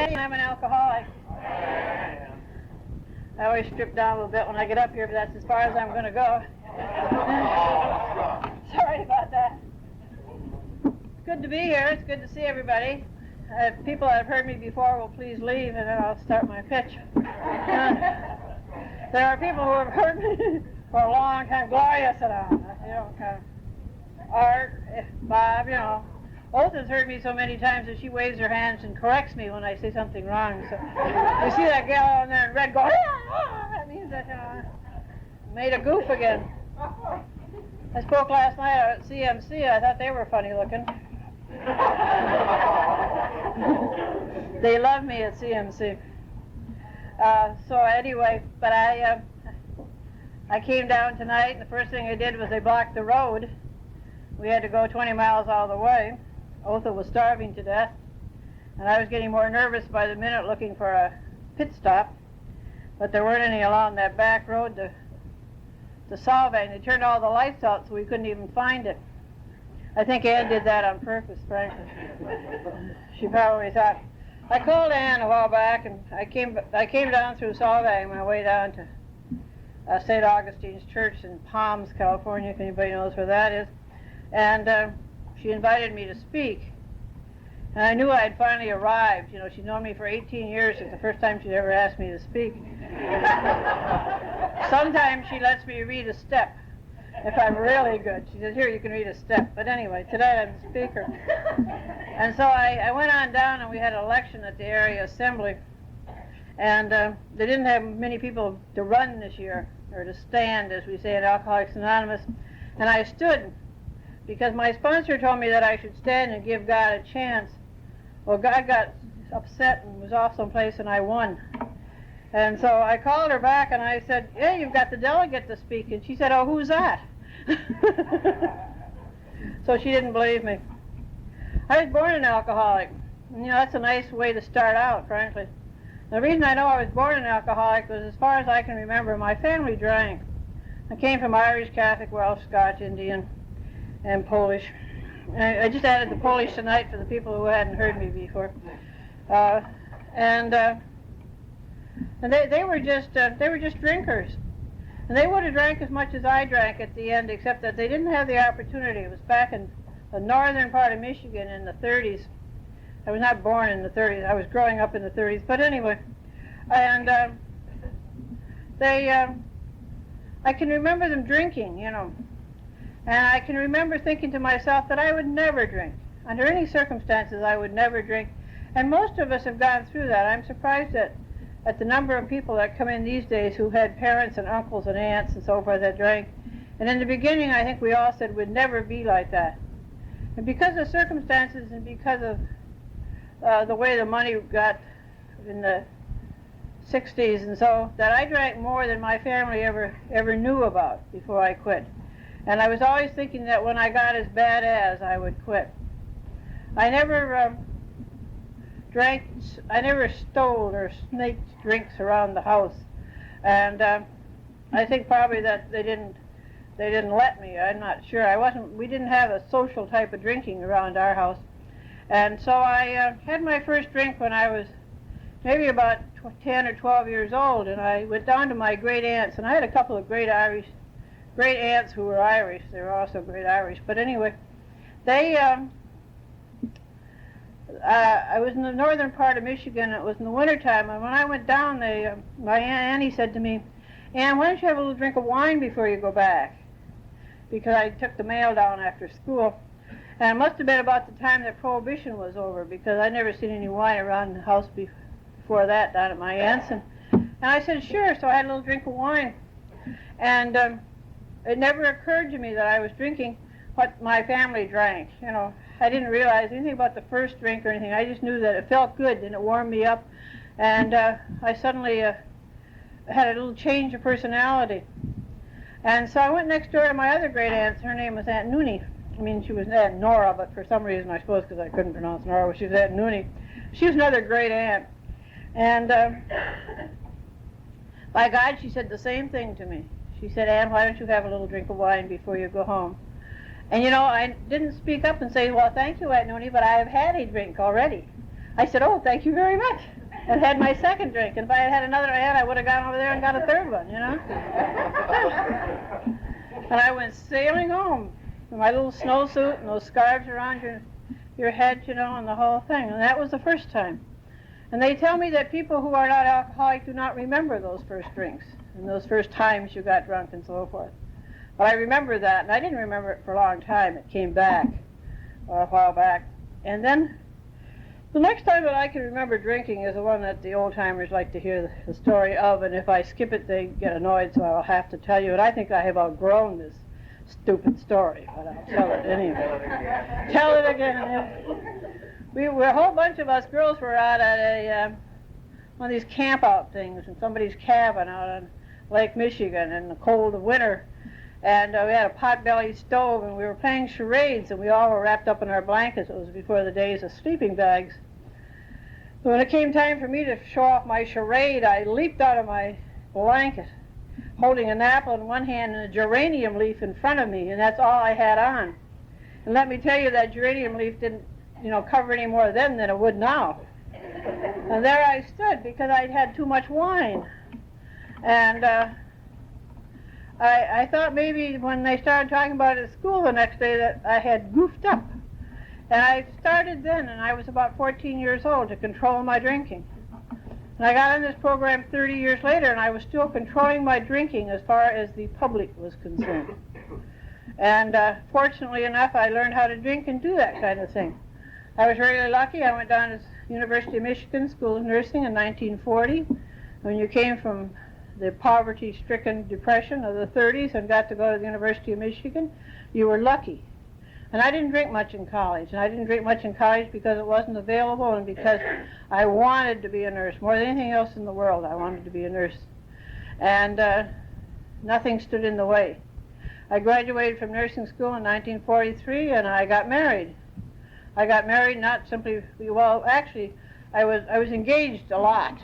Daddy, I'm an alcoholic. I always strip down a little bit when I get up here, but that's as far as I'm going to go. Sorry about that. It's good to be here. It's good to see everybody. People that have heard me before will please leave, and then I'll start my pitch. There are people who have heard me for a long time. Gloria, sit down. Art, Bob, Osos has heard me so many times that she waves her hands and corrects me when I say something wrong. So you see that gal on there in red go, that means that I made a goof again. I spoke last night at CMC. I thought they were funny looking. They love me at CMC. So anyway, but I came down tonight, and the first thing I did was they blocked the road. We had to go 20 miles all the way. Osos was starving to death, and I was getting more nervous by the minute looking for a pit stop, but there weren't any along that back road to Solvang. They turned all the lights out so we couldn't even find it. I think Ann did that on purpose, frankly. She probably thought. I called Ann a while back, and I came down through Solvang on my way down to St. Augustine's Church in Palms, California, if anybody knows where that is. And she invited me to speak. And I knew I had finally arrived. She'd known me for 18 years. It's the first time she'd ever asked me to speak. Sometimes she lets me read a step if I'm really good. She says, here, you can read a step. But anyway, tonight I'm the speaker. And so I went on down, and we had an election at the area assembly. And they didn't have many people to run this year, or to stand, as we say in Alcoholics Anonymous. And I stood, because my sponsor told me that I should stand and give God a chance. Well, God got upset and was off someplace, and I won. And so I called her back, and I said, hey, you've got the delegate to speak. And she said, oh, who's that? So she didn't believe me. I was born an alcoholic. That's a nice way to start out, frankly. The reason I know I was born an alcoholic was, as far as I can remember, my family drank. I came from Irish, Catholic, Welsh, Scotch, Indian, and Polish. I just added the Polish tonight for the people who hadn't heard me before. And they were just drinkers, and they would have drank as much as I drank at the end, except that they didn't have the opportunity. It was back in the northern part of Michigan in the 30s. I was not born in the 30s. I was growing up in the 30s, but anyway. And I can remember them drinking, and I can remember thinking to myself that I would never drink. Under any circumstances, I would never drink. And most of us have gone through that. I'm surprised at the number of people that come in these days who had parents and uncles and aunts and so forth that drank. And in the beginning, I think we all said we'd never be like that. And because of circumstances and because of the way the money got in the 60s and so, that I drank more than my family ever knew about before I quit. And I was always thinking that when I got as bad as, I would quit. I never drank, I never stole or snaked drinks around the house. And I think probably that they didn't let me. I'm not sure. We didn't have a social type of drinking around our house. And so I had my first drink when I was maybe about 10 or 12 years old, and I went down to my great aunts, and I had a couple of great aunts who were Irish. They were also great Irish. But anyway, they, I was in the northern part of Michigan. It was in the wintertime, and when I went down, my Aunt Annie said to me, Ann, why don't you have a little drink of wine before you go back? Because I took the mail down after school. And it must have been about the time that Prohibition was over, because I'd never seen any wine around the house before that down at my aunt's. And I said, sure, so I had a little drink of wine. And it never occurred to me that I was drinking what my family drank. I didn't realize anything about the first drink or anything. I just knew that it felt good and it warmed me up. And I suddenly had a little change of personality. And so I went next door to my other great aunt. Her name was Aunt Noonie. She was Aunt Nora, but for some reason, I suppose because I couldn't pronounce Nora, she was Aunt Noonie. She was another great aunt. And by God, she said the same thing to me. She said, Ann, why don't you have a little drink of wine before you go home? And I didn't speak up and say, well, thank you, Aunt Noonie, but I have had a drink already. I said, oh, thank you very much, and had my second drink. And if I had had another I would have gone over there and got a third one, you know. And I went sailing home in my little snowsuit and those scarves around your head, you know, and the whole thing. And that was the first time. And they tell me that people who are not alcoholic do not remember those first drinks and those first times you got drunk and so forth. But I remember that, and I didn't remember it for a long time. It came back a while back. And then the next time that I can remember drinking is the one that the old-timers like to hear the story of, and if I skip it, they get annoyed, so I'll have to tell you. And I think I have outgrown this stupid story, but I'll tell it anyway. Tell it again. We were a whole bunch of us girls were out at one of these camp-out things in somebody's cabin out on Lake Michigan in the cold of winter. And we had a pot-bellied stove, and we were playing charades, and we all were wrapped up in our blankets. It was before the days of sleeping bags. So when it came time for me to show off my charade, I leaped out of my blanket, holding an apple in one hand and a geranium leaf in front of me, and that's all I had on. And let me tell you, that geranium leaf didn't, cover any more then than it would now. And there I stood because I'd had too much wine. And I thought maybe when they started talking about it at school the next day that I had goofed up. And I started then, and I was about 14 years old, to control my drinking. And I got on this program 30 years later, and I was still controlling my drinking as far as the public was concerned. And fortunately enough, I learned how to drink and do that kind of thing. I was really lucky. I went down to University of Michigan School of Nursing in 1940. When you came from the poverty-stricken depression of the 30s and got to go to the University of Michigan, you were lucky. And I didn't drink much in college. And I didn't drink much in college because it wasn't available and because I wanted to be a nurse. More than anything else in the world, I wanted to be a nurse. And nothing stood in the way. I graduated from nursing school in 1943, and I got married. I got married not simply, well, actually, I was engaged a lot.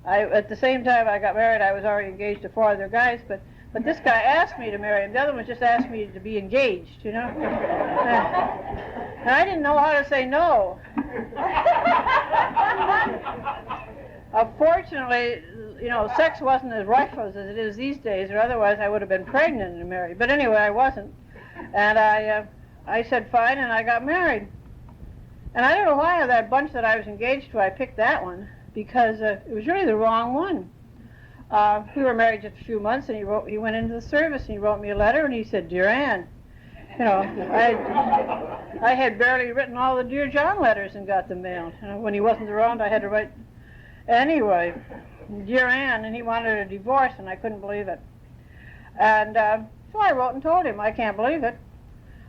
At the same time I got married, I was already engaged to 4 other guys, but this guy asked me to marry him. The other one just asked me to be engaged, And I didn't know how to say no. Fortunately, sex wasn't as rife as it is these days, or otherwise I would have been pregnant and married. But anyway, I wasn't. And I said fine, and I got married. And I don't know why of that bunch that I was engaged to, I picked that one, because it was really the wrong one. We were married just a few months, and he went into the service, and he wrote me a letter, and he said, "Dear Ann," I had barely written all the Dear John letters and got them mailed. When he wasn't around, I had to write, anyway, "Dear Ann," and he wanted a divorce, and I couldn't believe it. And so I wrote and told him, "I can't believe it.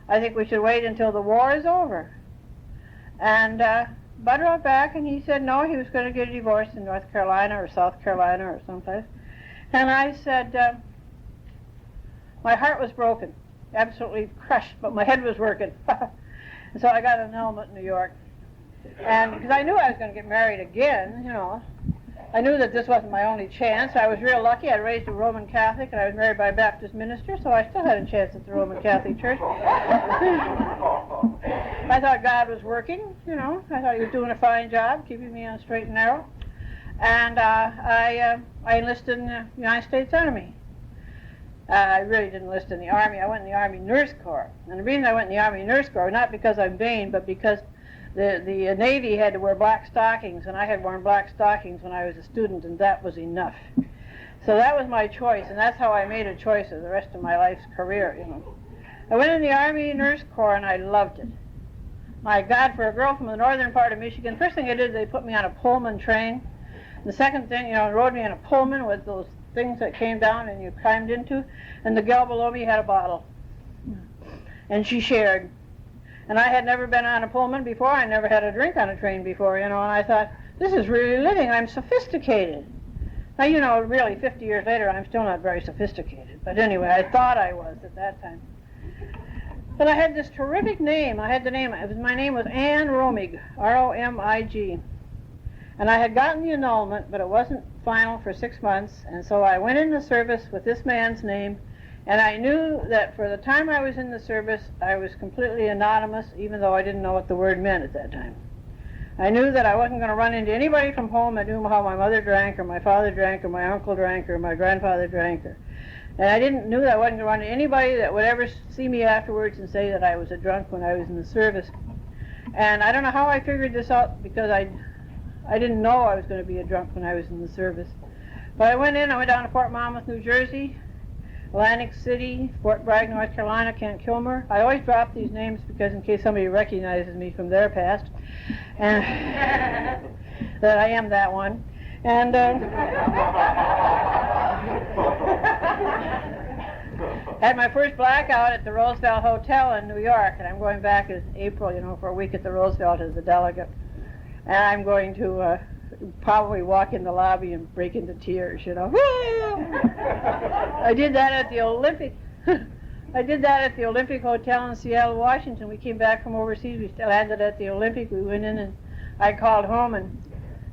I think we should wait until the war is over." And Bud wrote back, and he said no, he was going to get a divorce in North Carolina or South Carolina or someplace. And I said, my heart was broken, absolutely crushed, but my head was working. And so I got an annulment in New York. And because I knew I was going to get married again, I knew that this wasn't my only chance. I was real lucky. I was raised a Roman Catholic, and I was married by a Baptist minister, so I still had a chance at the Roman Catholic Church. I thought God was working, I thought he was doing a fine job, keeping me on straight and narrow. And I enlisted in the United States Army. I really didn't enlist in the Army. I went in the Army Nurse Corps. And the reason I went in the Army Nurse Corps, not because I'm vain, but because the Navy had to wear black stockings, and I had worn black stockings when I was a student, and that was enough. So that was my choice, and that's how I made a choice of the rest of my life's career, I went in the Army Nurse Corps, and I loved it. My God, for a girl from the northern part of Michigan, first thing I did, they put me on a Pullman train. The second thing, rode me in a Pullman with those things that came down and you climbed into, and the gal below me had a bottle. And she shared. And I had never been on a Pullman before. I never had a drink on a train before, and I thought, this is really living. I'm sophisticated. Now, really, 50 years later, I'm still not very sophisticated. But anyway, I thought I was at that time. But I had this terrific name. My name was Ann Romig, R-O-M-I-G. And I had gotten the annulment, but it wasn't final for 6 months, and so I went into service with this man's name, and I knew that for the time I was in the service, I was completely anonymous, even though I didn't know what the word meant at that time. I knew that I wasn't going to run into anybody from home that knew how my mother drank, or my father drank, or my uncle drank, or my grandfather drank. And I knew that I wasn't going to run into anybody that would ever see me afterwards and say that I was a drunk when I was in the service. And I don't know how I figured this out, because I didn't know I was going to be a drunk when I was in the service. But I went down to Fort Monmouth, New Jersey, Atlantic City, Fort Bragg, North Carolina, Camp Kilmer. I always drop these names because in case somebody recognizes me from their past, and that I am that one. And had my first blackout at the Roosevelt Hotel in New York, and I'm going back in April, for a week at the Roosevelt as a delegate. And I'm going to probably walk in the lobby and break into tears, I did that at the Olympic. I did that at the Olympic Hotel in Seattle, Washington. We came back from overseas. We still landed at the Olympic. We went in, and I called home,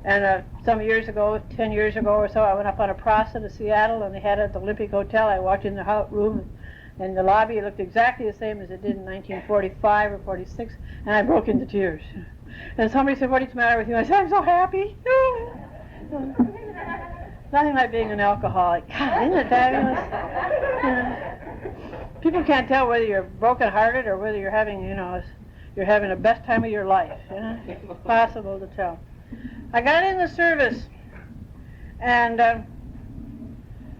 and some years ago, 10 years ago or so, I went up on a process to Seattle, and they had it at the Olympic Hotel. I walked in the room, and the lobby looked exactly the same as it did in 1945 or 46, and I broke into tears. And somebody said, "What is the matter with you?" I said, "I'm so happy." Nothing like being an alcoholic. God, isn't it fabulous? People can't tell whether you're broken-hearted or whether you're having, you're having the best time of your life. It's impossible to tell. I got in the service, and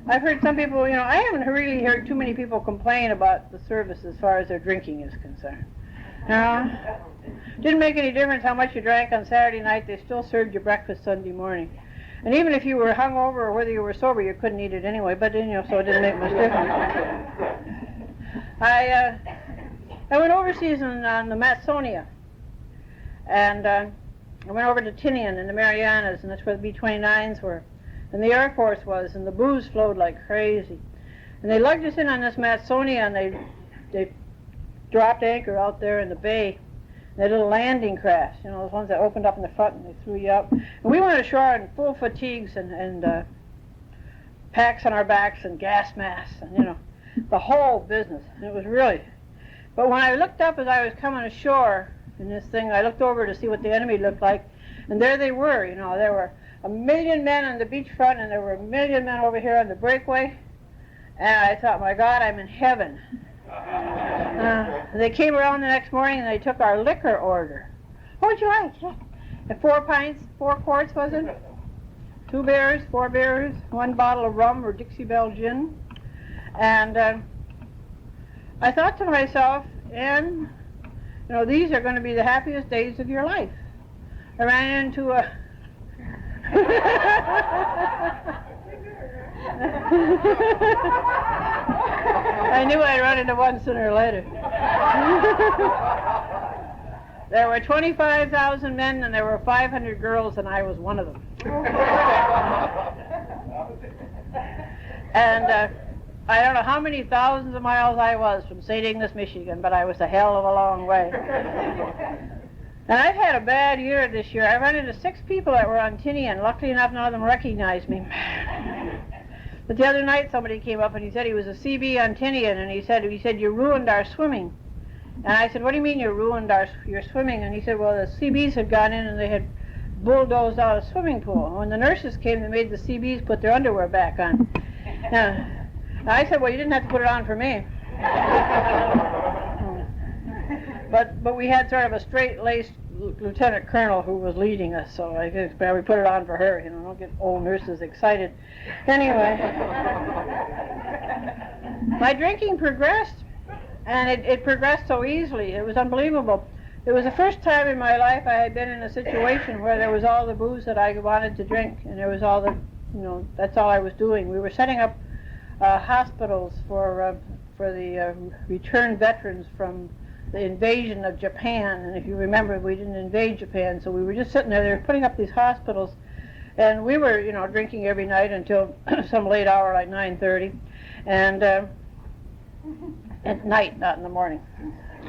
I've heard some people, I haven't really heard too many people complain about the service as far as their drinking is concerned. Didn't make any difference how much you drank on Saturday night. They still served you breakfast Sunday morning. And even if you were hungover or whether you were sober, you couldn't eat it anyway. But so it didn't make much difference. I went overseas on the Matsonia, and I went over to Tinian in the Marianas, and that's where the B-29s were, and the Air Force was, and the booze flowed like crazy. And they lugged us in on this Matsonia, and they dropped anchor out there in the bay. That little landing craft, those ones that opened up in the front and they threw you up. And we went ashore in full fatigues and packs on our backs and gas masks and, the whole business. And it was really... But when I looked up as I was coming ashore in this thing, I looked over to see what the enemy looked like, and there they were, there were 1 million men on the beachfront, and there were 1 million men over here on the breakaway. And I thought, my God, I'm in heaven. They came around the next morning and they took our liquor order. What would you like? Yeah. 4 pints, 4 quarts, was it? 2 beers, 4 beers, 1 bottle of rum or Dixie Belle gin. And I thought to myself, and these are going to be the happiest days of your life. I ran into a I knew I'd run into one sooner or later. There were 25,000 men and there were 500 girls, and I was one of them. And I don't know how many thousands of miles I was from St. Ignace, Michigan, but I was a hell of a long way. And I've had a bad year this year. I ran into 6 people that were on Tinian. Luckily enough, none of them recognized me. But the other night somebody came up and he said he was a CB on Tinian, and he said, "You ruined our swimming." And I said, "What do you mean you ruined your swimming?" And he said, "Well, the CBs had gone in and they had bulldozed out a swimming pool. And when the nurses came, they made the CBs put their underwear back on." Now, I said, "Well, you didn't have to put it on for me." But we had sort of a straight-laced lieutenant colonel who was leading us, so I guess we put it on for her. Don't get old nurses excited. Anyway, my drinking progressed, and it progressed so easily. It was unbelievable. It was the first time in my life I had been in a situation where there was all the booze that I wanted to drink, and there was all the, that's all I was doing. We were setting up hospitals for the returned veterans from the invasion of Japan. And if you remember, we didn't invade Japan, so we were just sitting there. They were putting up these hospitals, and we were, drinking every night until some late hour, like 9:30, and at night, not in the morning.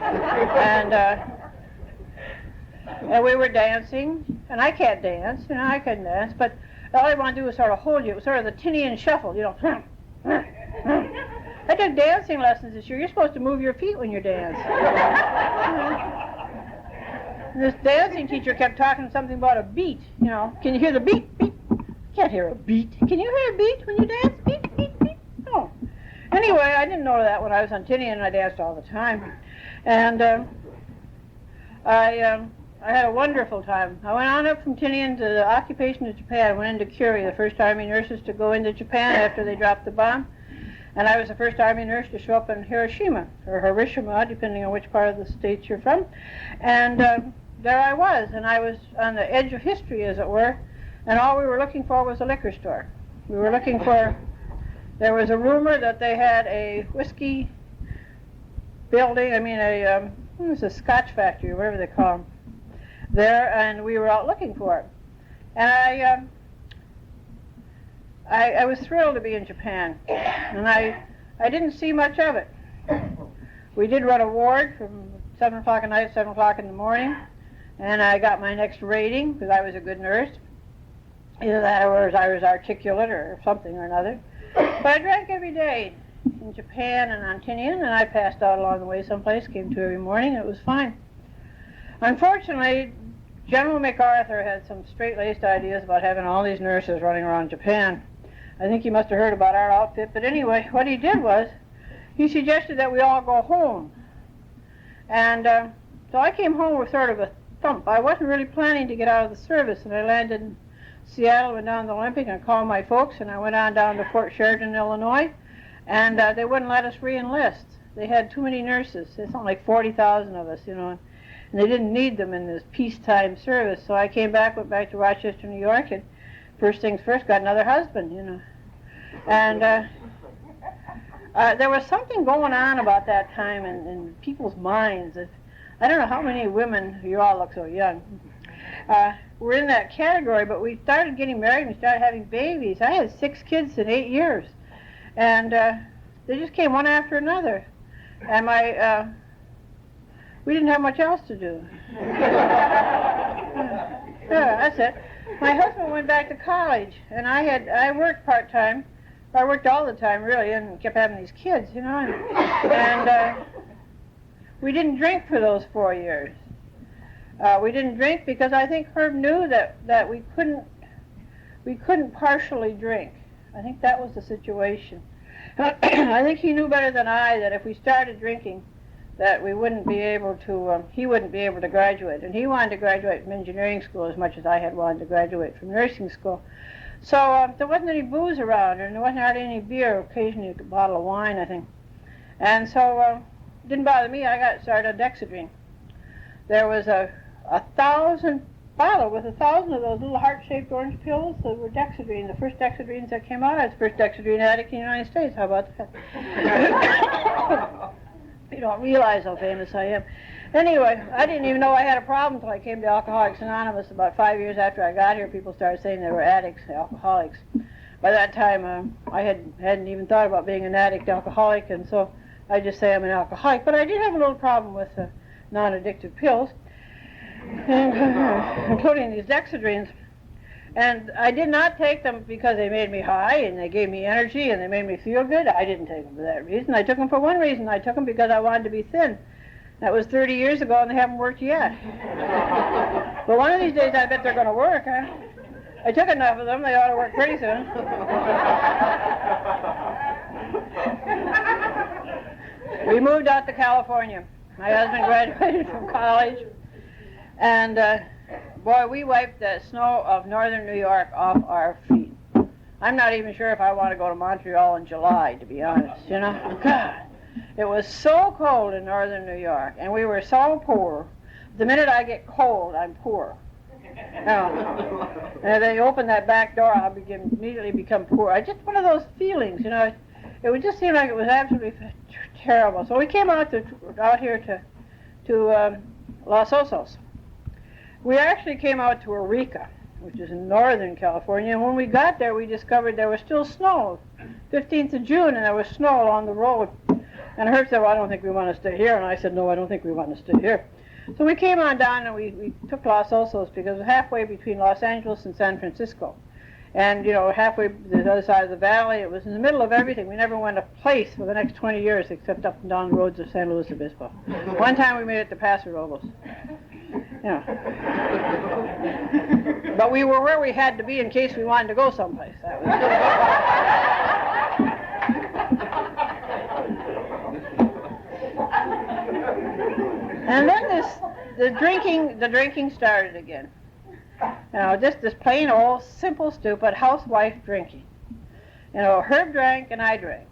And we were dancing, and I can't dance, I couldn't dance, but all I want to do is sort of hold you. It was sort of the Tinian shuffle, I took dancing lessons this year. You're supposed to move your feet when you dance. And this dancing teacher kept talking something about a beat, you know. Can you hear the beat? Beat. Can't hear a beat. Can you hear a beat when you dance? Beat, beat, beat. No. Anyway, I didn't know that when I was on Tinian, and I danced all the time. And I had a wonderful time. I went on up from Tinian to the occupation of Japan. I went into Curie, the first Army nurses to go into Japan after they dropped the bomb. And I was the first Army nurse to show up in Hiroshima, or Hiroshima, depending on which part of the States you're from. And there I was, and I was on the edge of history, as it were, and all we were looking for was a liquor store. We were looking for, there was a rumor that they had a whiskey building, it was a Scotch factory, whatever they call them, there, and we were out looking for it. And I was thrilled to be in Japan, and I didn't see much of it. We did run a ward from 7 o'clock at night, 7 o'clock in the morning, and I got my next rating because I was a good nurse. Either that or I was articulate or something or another. But I drank every day in Japan and on Tinian, and I passed out along the way someplace, came to every morning, and it was fine. Unfortunately, General MacArthur had some straight-laced ideas about having all these nurses running around Japan. I think he must have heard about our outfit, but anyway, what he did was, he suggested that we all go home. And so I came home with sort of a thump. I wasn't really planning to get out of the service, and I landed in Seattle, went down to the Olympic, and called my folks, and I went on down to Fort Sheridan, Illinois, and they wouldn't let us re-enlist. They had too many nurses. There's something like 40,000 of us, you know, and they didn't need them in this peacetime service. So I came back, went back to Rochester, New York, and first things first, got another husband, you know. And there was something going on about that time in people's minds. I don't know how many women, you all look so young, were in that category, but we started getting married and we started having babies. I had 6 kids in 8 years, and they just came one after another. And we didn't have much else to do. Yeah, that's it. My husband went back to college, and I worked part-time. I worked all the time, really, and kept having these kids, you know. And we didn't drink for those 4 years. We didn't drink because I think Herb knew that we couldn't partially drink. I think that was the situation. I think he knew better than I that if we started drinking, that we wouldn't be able to, he wouldn't be able to graduate. And he wanted to graduate from engineering school as much as I had wanted to graduate from nursing school. So there wasn't any booze around, and there wasn't hardly any beer, occasionally a bottle of wine, I think. And so it didn't bother me. I got started on Dexedrine. There was a 1,000 bottle with 1,000 of those little heart-shaped orange pills that were Dexedrine, the first Dexedrines that came out. I was the first Dexedrine addict in the United States. How about that? You don't realize how famous I am. Anyway, I didn't even know I had a problem until I came to Alcoholics Anonymous. About 5 years after I got here, people started saying they were addicts, alcoholics. By that time, I hadn't even thought about being an addict, alcoholic, and so I just say I'm an alcoholic. But I did have a little problem with non-addictive pills, including these Dexedrines. And I did not take them because they made me high and they gave me energy and they made me feel good. I didn't take them for that reason. I took them for one reason. I took them because I wanted to be thin. That was 30 years ago and they haven't worked yet. But one of these days I bet they're going to work, huh? I took enough of them, they ought to work pretty soon. We moved out to California. My husband graduated from college, and boy, we wiped the snow of northern New York off our feet. I'm not even sure if I want to go to Montreal in July, to be honest, you know. God, it was so cold in northern New York, and we were so poor. The minute I get cold, I'm poor. And they open that back door, I'll immediately become poor. I just one of those feelings, you know. It would just seem like it was absolutely terrible. So we came out here to Los Osos. We actually came out to Eureka, which is in northern California, and when we got there, we discovered there was still snow. 15th of June, and there was snow along the road. And Herb said, well, I don't think we want to stay here. And I said, no, I don't think we want to stay here. So we came on down, and we took Los Osos because it was halfway between Los Angeles and San Francisco. And, you know, halfway to the other side of the valley, it was in the middle of everything. We never went a place for the next 20 years except up and down the roads of San Luis Obispo. One time we made it to Paso Robles. Yeah. But we were where we had to be in case we wanted to go someplace. That was And then the drinking started again. Just this plain old, simple, stupid housewife drinking. Herb drank and I drank.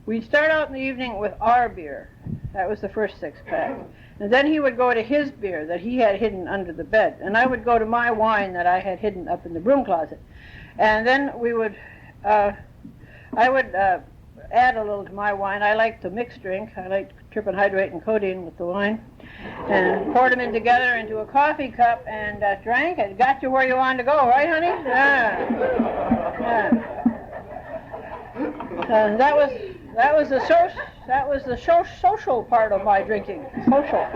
We'd start out in the evening with our beer. That was the first six-pack. And then he would go to his beer that he had hidden under the bed. And I would go to my wine that I had hidden up in the broom closet. And then we would, I would add a little to my wine. I liked the mixed drink. I liked tripenhydrate and codeine with the wine. And poured them in together into a coffee cup and drank. It got you where you wanted to go, right, honey? Yeah. And that was the social part of my drinking. Social.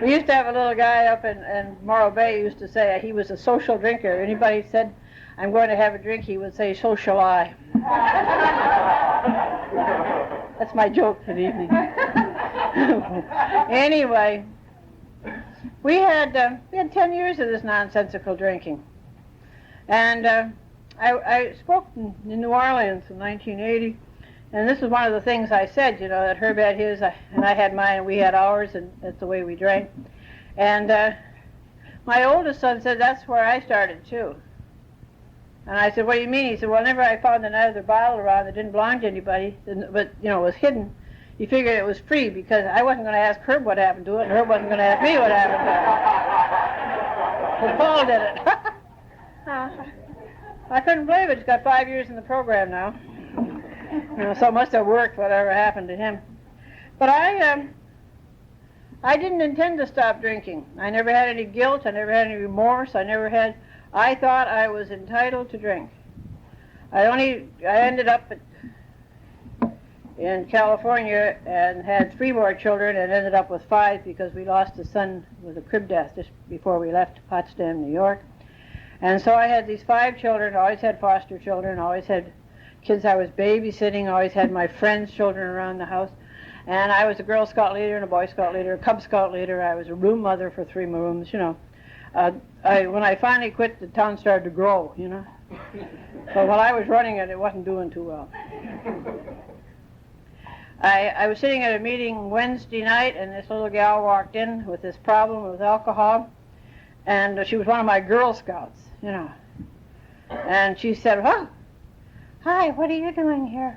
We used to have a little guy up in Morro Bay who used to say he was a social drinker. Anybody said, I'm going to have a drink, he would say, so shall I. That's my joke for the evening. Anyway, we had 10 years of this nonsensical drinking. And I spoke in New Orleans in 1980, and this is one of the things I said, that Herb had his, and I had mine, and we had ours, and that's the way we drank. And my oldest son said, that's where I started, too. And I said, what do you mean? He said, well, whenever I found another bottle around that didn't belong to anybody, but, was hidden, he figured it was free, because I wasn't going to ask Herb what happened to it, and Herb wasn't going to ask me what happened to it. But Paul did it. I couldn't believe it. He's got 5 years in the program now. So it must have worked, whatever happened to him. But I didn't intend to stop drinking. I never had any guilt. I never had any remorse. I thought I was entitled to drink. I ended up in California and had 3 more children and ended up with 5 because we lost a son with a crib death just before we left Potsdam, New York. And so I had these 5 children, always had foster children, always had kids I was babysitting, always had my friends' children around the house. And I was a Girl Scout leader and a Boy Scout leader, a Cub Scout leader. I was a room mother for 3 rooms, When I finally quit, the town started to grow, But while I was running it, it wasn't doing too well. I was sitting at a meeting Wednesday night, and this little gal walked in with this problem with alcohol. And she was one of my Girl Scouts, And she said, oh, hi, what are you doing here?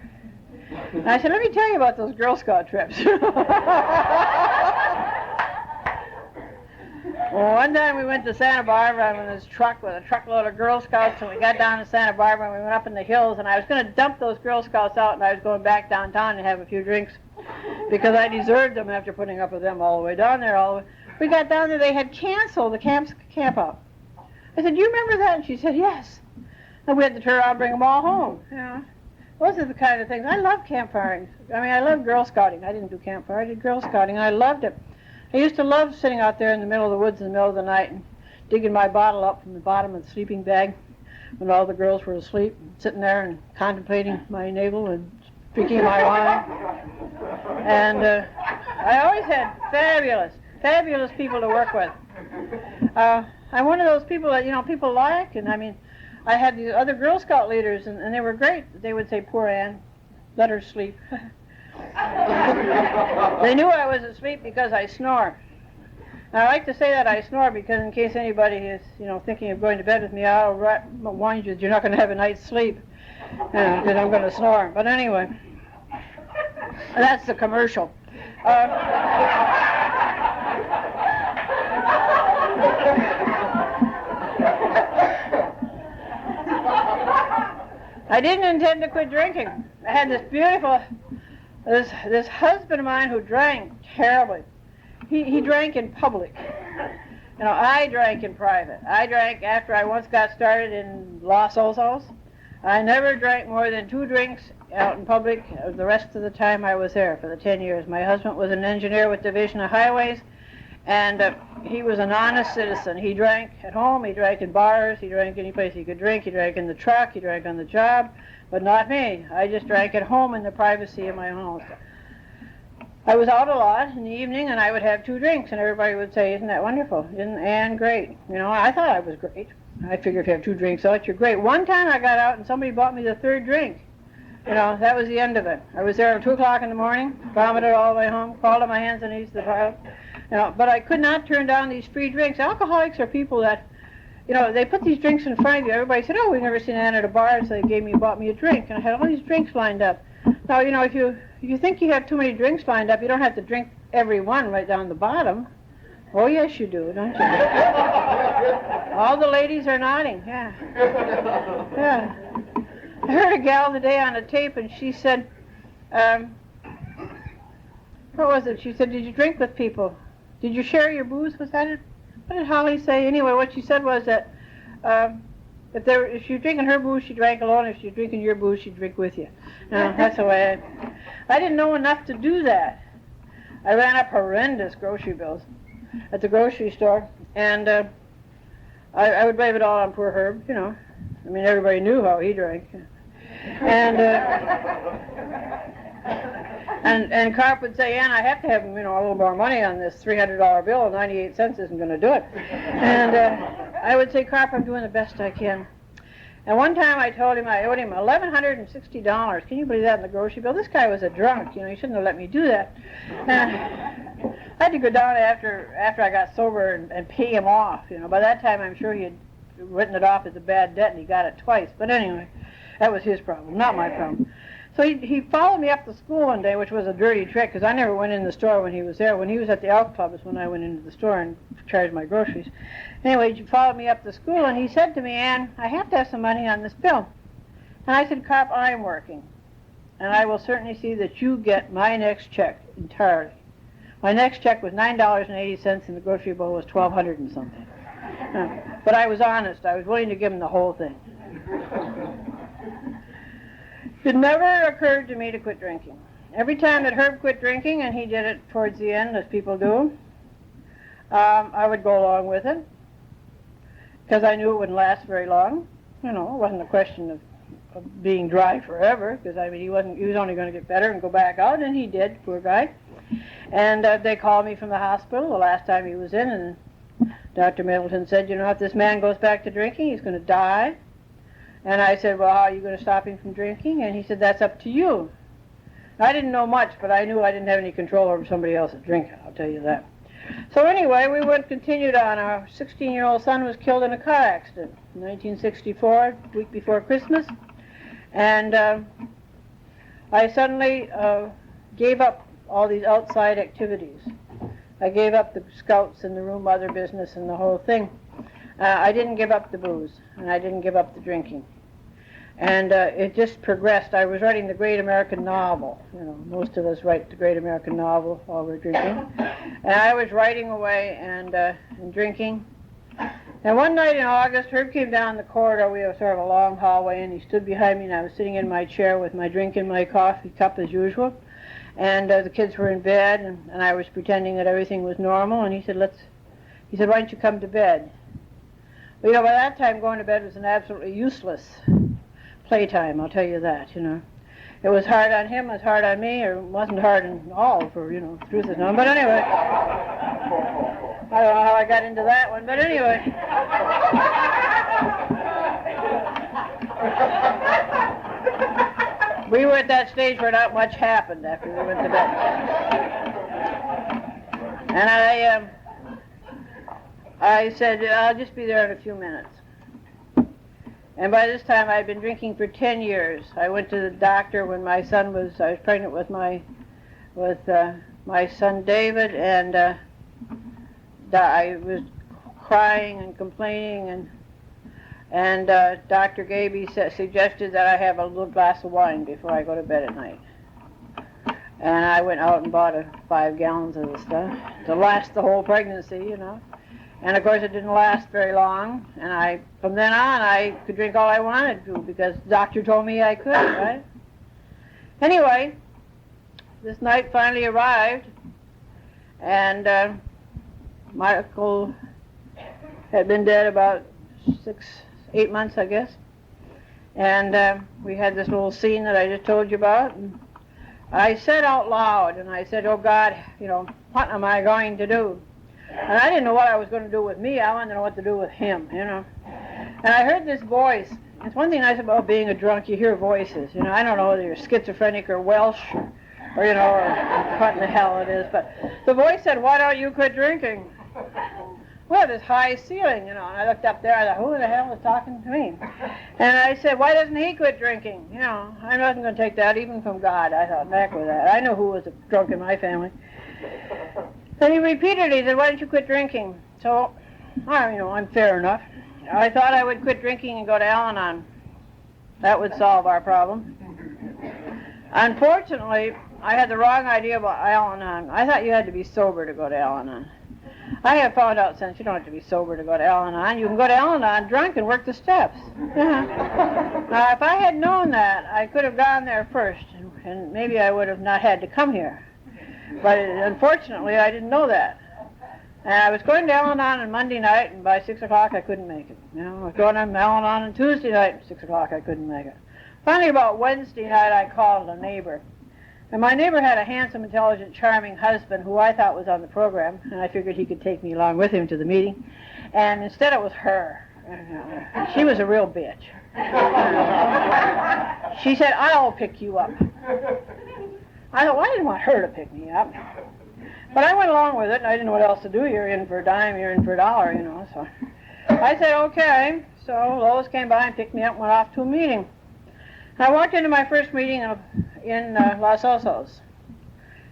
And I said, let me tell you about those Girl Scout trips. Well, one time we went to Santa Barbara in this truck with a truckload of Girl Scouts, and we got down to Santa Barbara, and we went up in the hills, and I was going to dump those Girl Scouts out, and I was going back downtown to have a few drinks, because I deserved them after putting up with them all the way down there, We got down there, they had canceled the camp out. I said, do you remember that? And she said, yes. And we had to turn around and bring them all home. Those are the kind of things. I love campfiring. I love Girl Scouting. I didn't do campfire, I did Girl Scouting, and I loved it. I used to love sitting out there in the middle of the woods in the middle of the night and digging my bottle up from the bottom of the sleeping bag when all the girls were asleep, and sitting there and contemplating my navel and drinking my wine. And I always had fabulous people to work with. I'm one of those people that, people like, and I had these other Girl Scout leaders, and they were great. They would say, poor Ann, let her sleep. They knew I was asleep because I snore. And I like to say that I snore because in case anybody is, thinking of going to bed with me, I'll warn you that you're not going to have a night's sleep, because I'm going to snore. But anyway, that's the commercial. I didn't intend to quit drinking. I had this beautiful, this husband of mine who drank terribly. He drank in public. I drank in private. I drank after I once got started in Los Osos. I never drank more than 2 drinks out in public the rest of the time I was there for the 10 years. My husband was an engineer with Division of Highways, and he was an honest citizen. He drank at home, he drank in bars, he drank any place he could drink, he drank in the truck, he drank on the job, but not me. I just drank at home in the privacy of my own house. I was out a lot in the evening, and I would have 2 drinks, and everybody would say, "Isn't that wonderful? Isn't Anne great?" You know, I thought I was great. I figured if you have 2 drinks out, you're great. One time I got out, and somebody bought me the 3rd drink. You know, that was the end of it. I was there at 2 o'clock in the morning, vomited all the way home, crawled on my hands and knees to the toilet. You know, but I could not turn down these free drinks. Alcoholics are people that, you know, they put these drinks in front of you. Everybody said, "Oh, we've never seen Anne at a bar," so they bought me a drink, and I had all these drinks lined up. Now, you know, if you think you have too many drinks lined up, you don't have to drink every one right down the bottom. Oh, yes, you do, don't you? All the ladies are nodding, yeah. Yeah. I heard a gal today on a tape, and she said, what was it? She said, "Did you drink with people? Did you share your booze?" Was that it? What did Holly say? Anyway, what she said was that if you're drinking her booze, she drank alone. If you're drinking your booze, she'd drink with you. That's the way I didn't know enough to do that. I ran up horrendous grocery bills at the grocery store, and I would blame it all on poor Herb, you know. I mean, everybody knew how he drank. And Carp would say, "Ann, I have to have, you know, a little more money on this $300 bill. 98 cents isn't going to do it." And I would say, "Carp, I'm doing the best I can." And one time I told him I owed him $1,160. Can you believe that in the grocery bill? This guy was a drunk, you know, he shouldn't have let me do that. I had to go down after I got sober and pay him off, you know. By that time I'm sure he had written it off as a bad debt, and he got it twice. But anyway, that was his problem, not my problem. So he followed me up to school one day, which was a dirty trick, because I never went in the store when he was there. When he was at the Elk Club is when I went into the store and charged my groceries. Anyway, he followed me up to school, and he said to me, "Ann, I have to have some money on this bill." And I said, "Carp, I'm working, and I will certainly see that you get my next check entirely." My next check was $9.80, and the grocery bill was $1,200 and something. But I was honest. I was willing to give him the whole thing. It never occurred to me to quit drinking. Every time that Herb quit drinking, and he did it towards the end, as people do, I would go along with it, because I knew it wouldn't last very long. You know, it wasn't a question of being dry forever, because I mean, he was only going to get better and go back out, and he did, poor guy. And they called me from the hospital the last time he was in, and Dr. Middleton said, "You know, if this man goes back to drinking, he's going to die." And I said, "Well, how are you going to stop him from drinking?" And he said, "That's up to you." I didn't know much, but I knew I didn't have any control over somebody else's drinking, I'll tell you that. So anyway, we continued on. Our 16-year-old son was killed in a car accident in 1964, a week before Christmas. And I suddenly gave up all these outside activities. I gave up the scouts and the room mother business and the whole thing. I didn't give up the booze, and I didn't give up the drinking. And it just progressed. I was writing the great American novel. You know, most of us write the great American novel while we're drinking. And I was writing away and drinking. And one night in August, Herb came down the corridor. We have sort of a long hallway, and he stood behind me, and I was sitting in my chair with my drink and my coffee cup as usual. And the kids were in bed, and I was pretending that everything was normal. And he said, "Why don't you come to bed?" Well, you know, by that time, going to bed was an absolutely useless playtime, I'll tell you that, you know. It was hard on him, it was hard on me, or it wasn't hard at all, for, you know, the truth is known. But anyway, I don't know how I got into that one, but anyway. We were at that stage where not much happened after we went to bed. And I said, "I'll just be there in a few minutes." And by this time, I had been drinking for 10 years. I went to the doctor when I was pregnant with my son David, and I was crying and complaining, and Dr. Gaby suggested that I have a little glass of wine before I go to bed at night. And I went out and bought 5 gallons of the stuff to last the whole pregnancy, you know. And of course it didn't last very long, and from then on I could drink all I wanted to, because the doctor told me I could, right? Anyway, this night finally arrived, and Michael had been dead about 6-8 months, I guess. And we had this little scene that I just told you about. And I said out loud, and I said, oh God, what am I going to do? And I didn't know what I was going to do with me. I wanted to know what to do with him, And I heard this voice. It's one thing nice about being a drunk, you hear voices. I don't know whether you're schizophrenic or Welsh or what in the hell it is. But the voice said, why don't you quit drinking? Well, this high ceiling, and I looked up there, I thought, who the hell is talking to me? And I said, why doesn't he quit drinking? I wasn't going to take that even from God. I thought, back with that. I know who was a drunk in my family. And he repeated, he said, why don't you quit drinking? So, I'm fair enough. I thought I would quit drinking and go to Al-Anon. That would solve our problem. Unfortunately, I had the wrong idea about Al-Anon. I thought you had to be sober to go to Al-Anon. I have found out since you don't have to be sober to go to Al-Anon. You can go to Al-Anon drunk and work the steps. Now, if I had known that, I could have gone there first, and maybe I would have not had to come here. But unfortunately, I didn't know that. And I was going to Al-Anon on Monday night, and by 6 o'clock I couldn't make it. I was going to Al-Anon on Tuesday night, at 6 o'clock I couldn't make it. Finally, about Wednesday night, I called a neighbor. And my neighbor had a handsome, intelligent, charming husband who I thought was on the program, and I figured he could take me along with him to the meeting. And instead it was her. She was a real bitch. She said, I'll pick you up. I thought, well, I didn't want her to pick me up. But I went along with it, and I didn't know what else to do. You're in for a dime, you're in for a dollar, So I said, okay. So Lois came by and picked me up and went off to a meeting. I walked into my first meeting in Los Osos.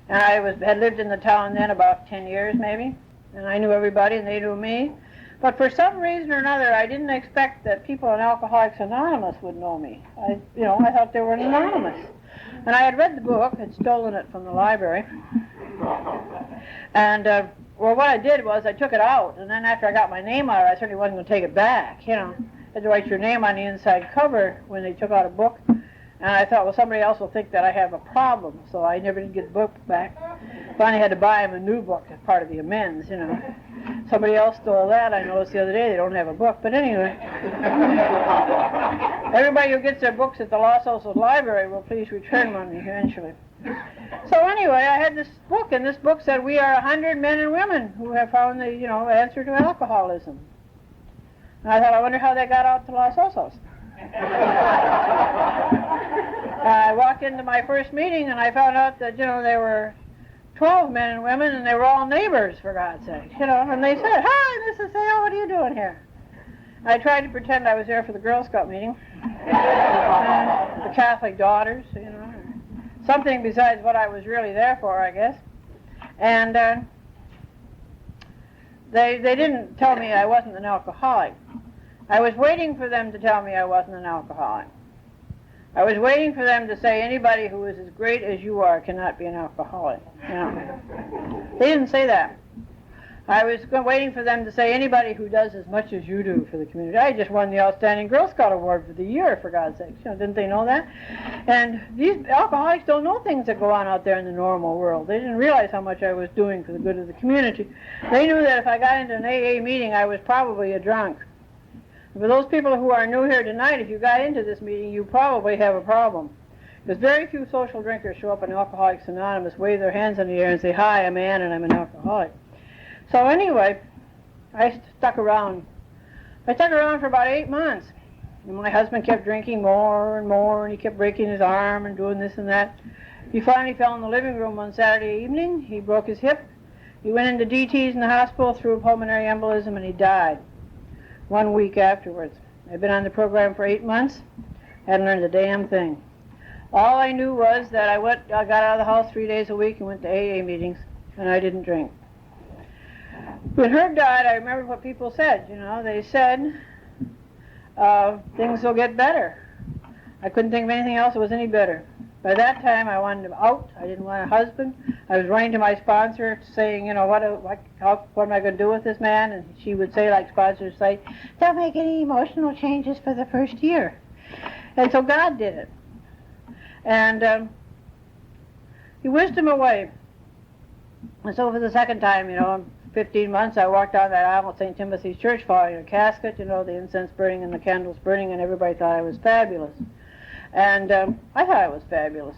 And I had lived in the town then about 10 years maybe. And I knew everybody and they knew me. But for some reason or another, I didn't expect that people in Alcoholics Anonymous would know me. I thought they were anonymous. And I had read the book, had stolen it from the library. And, what I did was I took it out. And then after I got my name out, I certainly wasn't going to take it back, had to write your name on the inside cover when they took out a book. And I thought, well, somebody else will think that I have a problem, so I never did get the book back. Finally had to buy him a new book as part of the amends, Somebody else stole that. I noticed the other day they don't have a book, but anyway. Everybody who gets their books at the Los Osos Library will please return one eventually. So anyway, I had this book, and this book said, we are 100 men and women who have found the, answer to alcoholism. And I thought, I wonder how they got out to Los Osos. I walked into my first meeting, and I found out that, there were 12 men and women, and they were all neighbors, for God's sake, And they said, hi, Mrs. Sale, what are you doing here? I tried to pretend I was there for the Girl Scout meeting. The Catholic daughters, something besides what I was really there for, I guess. And they didn't tell me I wasn't an alcoholic. I was waiting for them to tell me I wasn't an alcoholic. I was waiting for them to say anybody who is as great as you are cannot be an alcoholic. They didn't say that. I was waiting for them to say anybody who does as much as you do for the community. I just won the Outstanding Girl Scout Award for the year, for God's sake. Didn't they know that? And these alcoholics don't know things that go on out there in the normal world. They didn't realize how much I was doing for the good of the community. They knew that if I got into an AA meeting, I was probably a drunk. For those people who are new here tonight, if you got into this meeting, you probably have a problem. Because very few social drinkers show up in Alcoholics Anonymous, wave their hands in the air and say, hi, I'm Ann and I'm an alcoholic. So anyway, I stuck around. I stuck around for about 8 months. And my husband kept drinking more and more, and he kept breaking his arm and doing this and that. He finally fell in the living room one Saturday evening. He broke his hip. He went into DTs in the hospital through a pulmonary embolism, and he died 1 week afterwards. I'd been on the program for 8 months, hadn't learned a damn thing. All I knew was that I got out of the house 3 days a week and went to AA meetings, and I didn't drink. When Herb died, I remember what people said. They said, things will get better. I couldn't think of anything else that was any better. By that time, I wanted him out. I didn't want a husband. I was writing to my sponsor saying, what am I going to do with this man? And she would say, like sponsors say, don't make any emotional changes for the first year. And so God did it. And he whisked him away. And so for the second time, in 15 months, I walked down that aisle at St. Timothy's Church following a casket, the incense burning and the candles burning, and everybody thought I was fabulous. And I thought I was fabulous.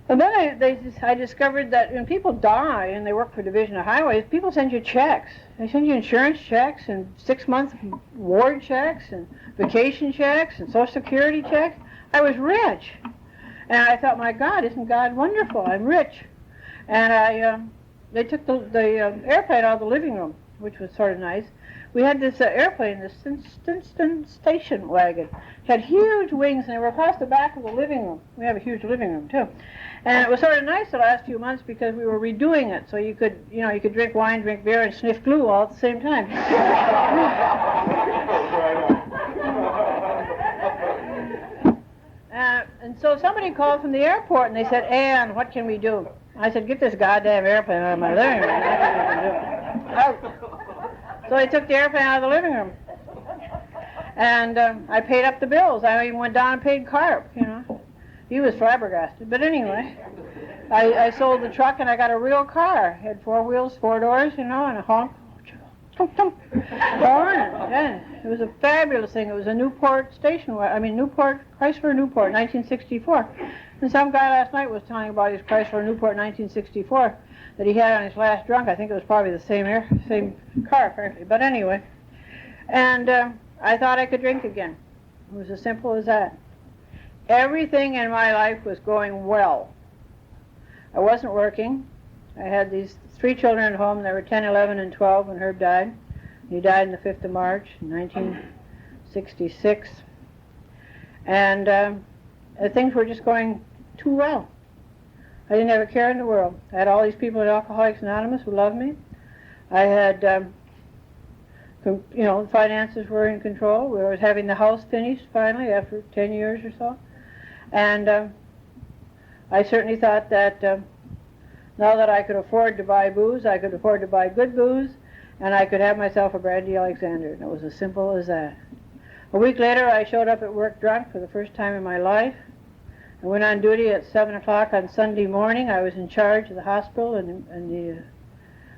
And then I discovered that when people die and they work for Division of Highways, people send you checks. They send you insurance checks and 6-month ward checks and vacation checks and Social Security checks. I was rich. And I thought, my God, isn't God wonderful? I'm rich. And they took the airplane out of the living room, which was sort of nice. We had this airplane, this Stinston station wagon. It had huge wings, and they were across the back of the living room. We have a huge living room, too. And it was sort of nice the last few months because we were redoing it, so you could drink wine, drink beer, and sniff glue all at the same time. And so somebody called from the airport, and they said, Ann, what can we do? I said, get this goddamn airplane out of my living room. That's what we can do. So they took the airplane out of the living room. And I paid up the bills. I even went down and paid Carp, He was flabbergasted. But anyway, I sold the truck and I got a real car. It had 4 wheels, 4 doors, and a honk. Horn. And it was a fabulous thing. It was a Newport station, Chrysler Newport, 1964. And some guy last night was telling about his Chrysler Newport 1964 that he had on his last drunk. I think it was probably the same car, apparently. But anyway, and I thought I could drink again. It was as simple as that. Everything in my life was going well. I wasn't working. I had these 3 children at home. They were 10, 11, and 12 when Herb died. He died on the 5th of March, 1966. And things were just going too well. I didn't have a care in the world. I had all these people at Alcoholics Anonymous who loved me. I had, the finances were in control. We were having the house finished finally after 10 years or so. And I certainly thought that now that I could afford to buy booze, I could afford to buy good booze, and I could have myself a brandy Alexander. And it was as simple as that. A week later, I showed up at work drunk for the first time in my life. I went on duty at 7 o'clock on Sunday morning. I was in charge of the hospital and the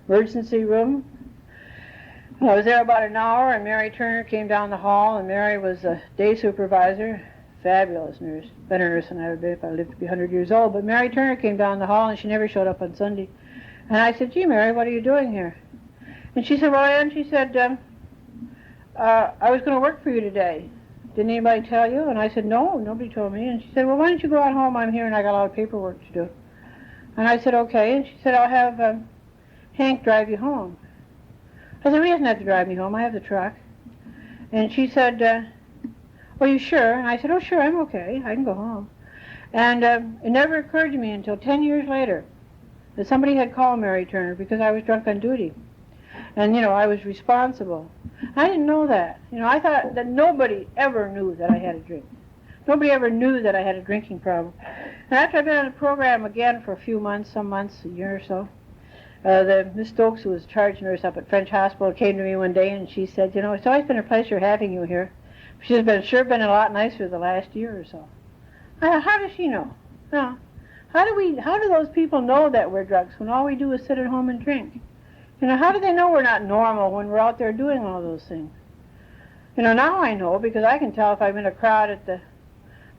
emergency room. I was there about an hour, and Mary Turner came down the hall, and Mary was a day supervisor, fabulous nurse, better nurse than I would be if I lived to be 100 years old. But Mary Turner came down the hall, and she never showed up on Sunday. And I said, gee, Mary, what are you doing here? And she said, well, Ann, she said, I was going to work for you today. Didn't anybody tell you? And I said, no, nobody told me. And she said, well, why don't you go on home? I'm here and I got a lot of paperwork to do. And I said, okay. And she said, I'll have Hank drive you home. I said, well, he doesn't have to drive me home. I have the truck. And she said, are you sure? And I said, oh, sure, I'm okay. I can go home. And it never occurred to me until 10 years later that somebody had called Mary Turner because I was drunk on duty. And, I was responsible. I didn't know that. I thought that nobody ever knew that I had a drink. Nobody ever knew that I had a drinking problem. And after I'd been on the program again for a few months, some months, a year or so, the Miss Stokes, who was charge nurse up at French Hospital, came to me one day and she said, it's always been a pleasure having you here. She's sure been a lot nicer the last year or so. I thought, how does she know? No. How do those people know that we're drunks when all we do is sit at home and drink? How do they know we're not normal when we're out there doing all those things? Now I know because I can tell if I'm in a crowd at the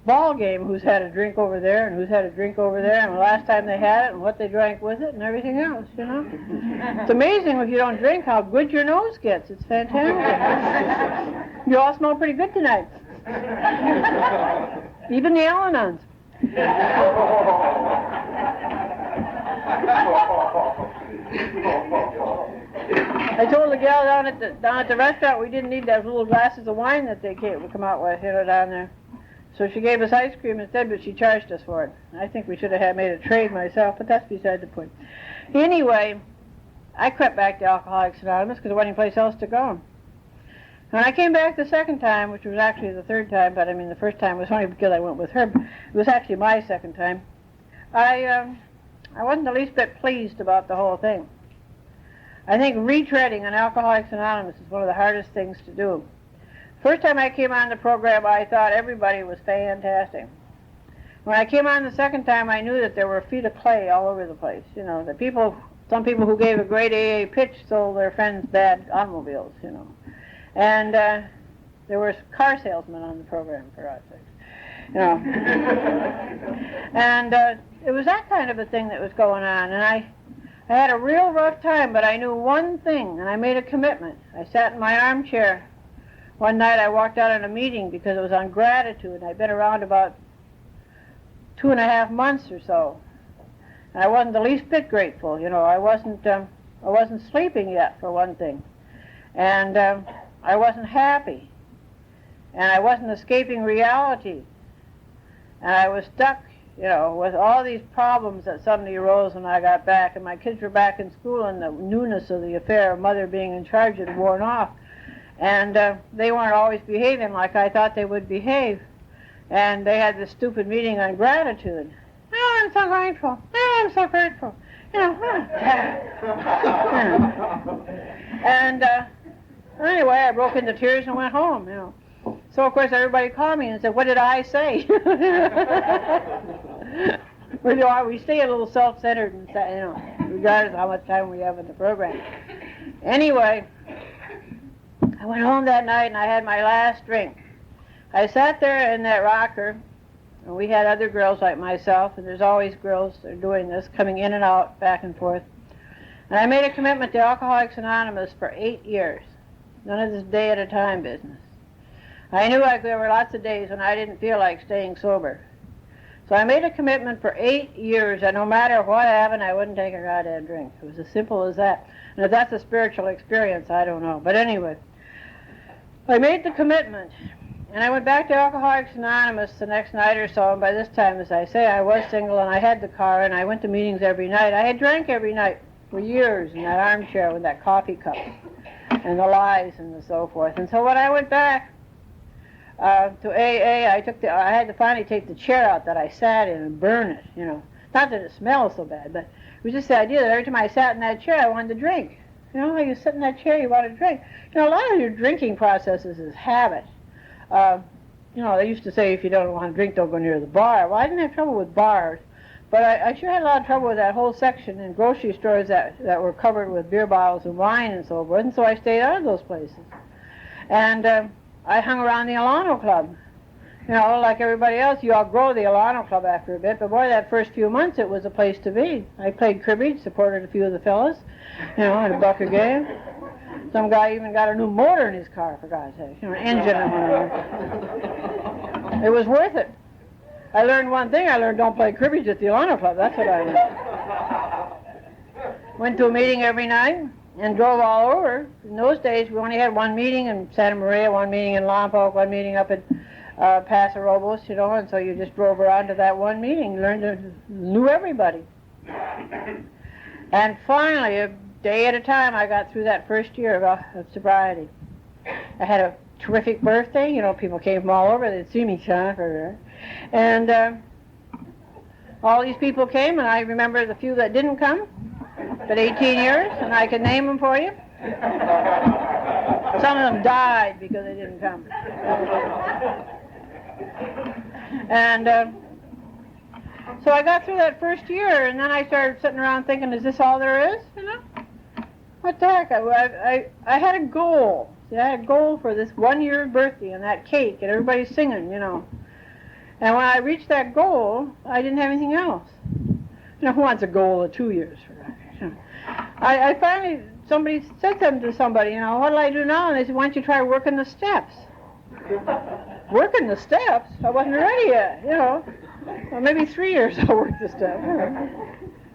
ball game who's had a drink over there and who's had a drink over there and the last time they had it and what they drank with it and everything else, It's amazing if you don't drink how good your nose gets. It's fantastic. You all smell pretty good tonight. Even the Al-Anons. I told the gal down at the restaurant we didn't need those little glasses of wine that they would come out with, down there. So she gave us ice cream instead, but she charged us for it. I think we should have made a trade myself, but that's beside the point. Anyway, I crept back to Alcoholics Anonymous because there wasn't any place else to go. When I came back the second time, which was actually the third time, but the first time was only because I went with her. It was actually my second time. I wasn't the least bit pleased about the whole thing. I think retreading on Alcoholics Anonymous is one of the hardest things to do. First time I came on the program, I thought everybody was fantastic. When I came on the second time, I knew that there were feet of clay all over the place. Some people who gave a great AA pitch sold their friends bad automobiles, And there were car salesmen on the program, for God's sake. you know. And it was that kind of a thing that was going on, and I had a real rough time, but I knew one thing, and I made a commitment. I sat in my armchair. One night I walked out on a meeting because it was on gratitude. I'd been around about 2.5 months or so. And I wasn't the least bit grateful, you know. I wasn't sleeping yet, for one thing. And I wasn't happy. And I wasn't escaping reality. And I was stuck, you know, with all these problems that suddenly arose when I got back. And my kids were back in school, and the newness of the affair of mother being in charge had worn off. And they weren't always behaving like I thought they would behave. And they had this stupid meeting on gratitude. Oh, I'm so grateful. Oh, I'm so grateful. You know. And anyway, I broke into tears and went home, you know. So, of course, everybody called me and said, what did I say? Well, you know, we stay a little self-centered, and, you know, regardless of how much time we have in the program. Anyway, I went home that night and I had my last drink. I sat there in that rocker, and we had other girls like myself, and there's always girls that are doing this, coming in and out, back and forth. And I made a commitment to Alcoholics Anonymous for 8 years. None of this day at a time business. I knew there were lots of days when I didn't feel like staying sober. So I made a commitment for 8 years that no matter what happened, I wouldn't take a goddamn drink. It was as simple as that. And if that's a spiritual experience, I don't know. But anyway, I made the commitment. And I went back to Alcoholics Anonymous the next night or so, and by this time, as I say, I was single, and I had the car, and I went to meetings every night. I had drank every night for years in that armchair with that coffee cup, and the lies and so forth. And so when I went back to AA, I had to finally take the chair out that I sat in and burn it, you know. Not that it smells so bad, but it was just the idea that every time I sat in that chair, I wanted to drink. You know, you sit in that chair, you want to drink. You know, a lot of your drinking processes is habit. You know, they used to say if you don't want to drink, don't go near the bar. Well, I didn't have trouble with bars, but I sure had a lot of trouble with that whole section in grocery stores that were covered with beer bottles and wine and so forth, and so I stayed out of those places. And I hung around the Alano Club. You know, like everybody else, you outgrow the Alano Club after a bit, but boy, that first few months it was a place to be. I played cribbage, supported a few of the fellas, you know, in a buck a game. Some guy even got a new motor in his car, for God's sake, you know, an engine and whatever. It was worth it. I learned one thing. I learned don't play cribbage at the Alano Club. That's what I learned. Went to a meeting every night and drove all over. In those days, we only had one meeting in Santa Maria, one meeting in Lompoc, one meeting up at Paso Robles, you know, and so you just drove around to that one meeting, knew everybody. And finally, a day at a time, I got through that first year of sobriety. I had a terrific birthday. You know, people came from all over. They'd see me shine for her. And all these people came, and I remember the few that didn't come. But 18 years, and I can name them for you. Some of them died because they didn't come. And so I got through that first year, and then I started sitting around thinking, is this all there is? You know? What the heck? I had a goal. See, I had a goal for this 1-year birthday and that cake, and everybody's singing, you know. And when I reached that goal, I didn't have anything else. You know, who wants a goal of 2 years for that? You know. I finally, somebody said something to somebody, you know, what'll I do now? And they said, why don't you try working the steps? Working the steps? I wasn't ready yet, you know. Well, maybe 3 years I'll work the steps.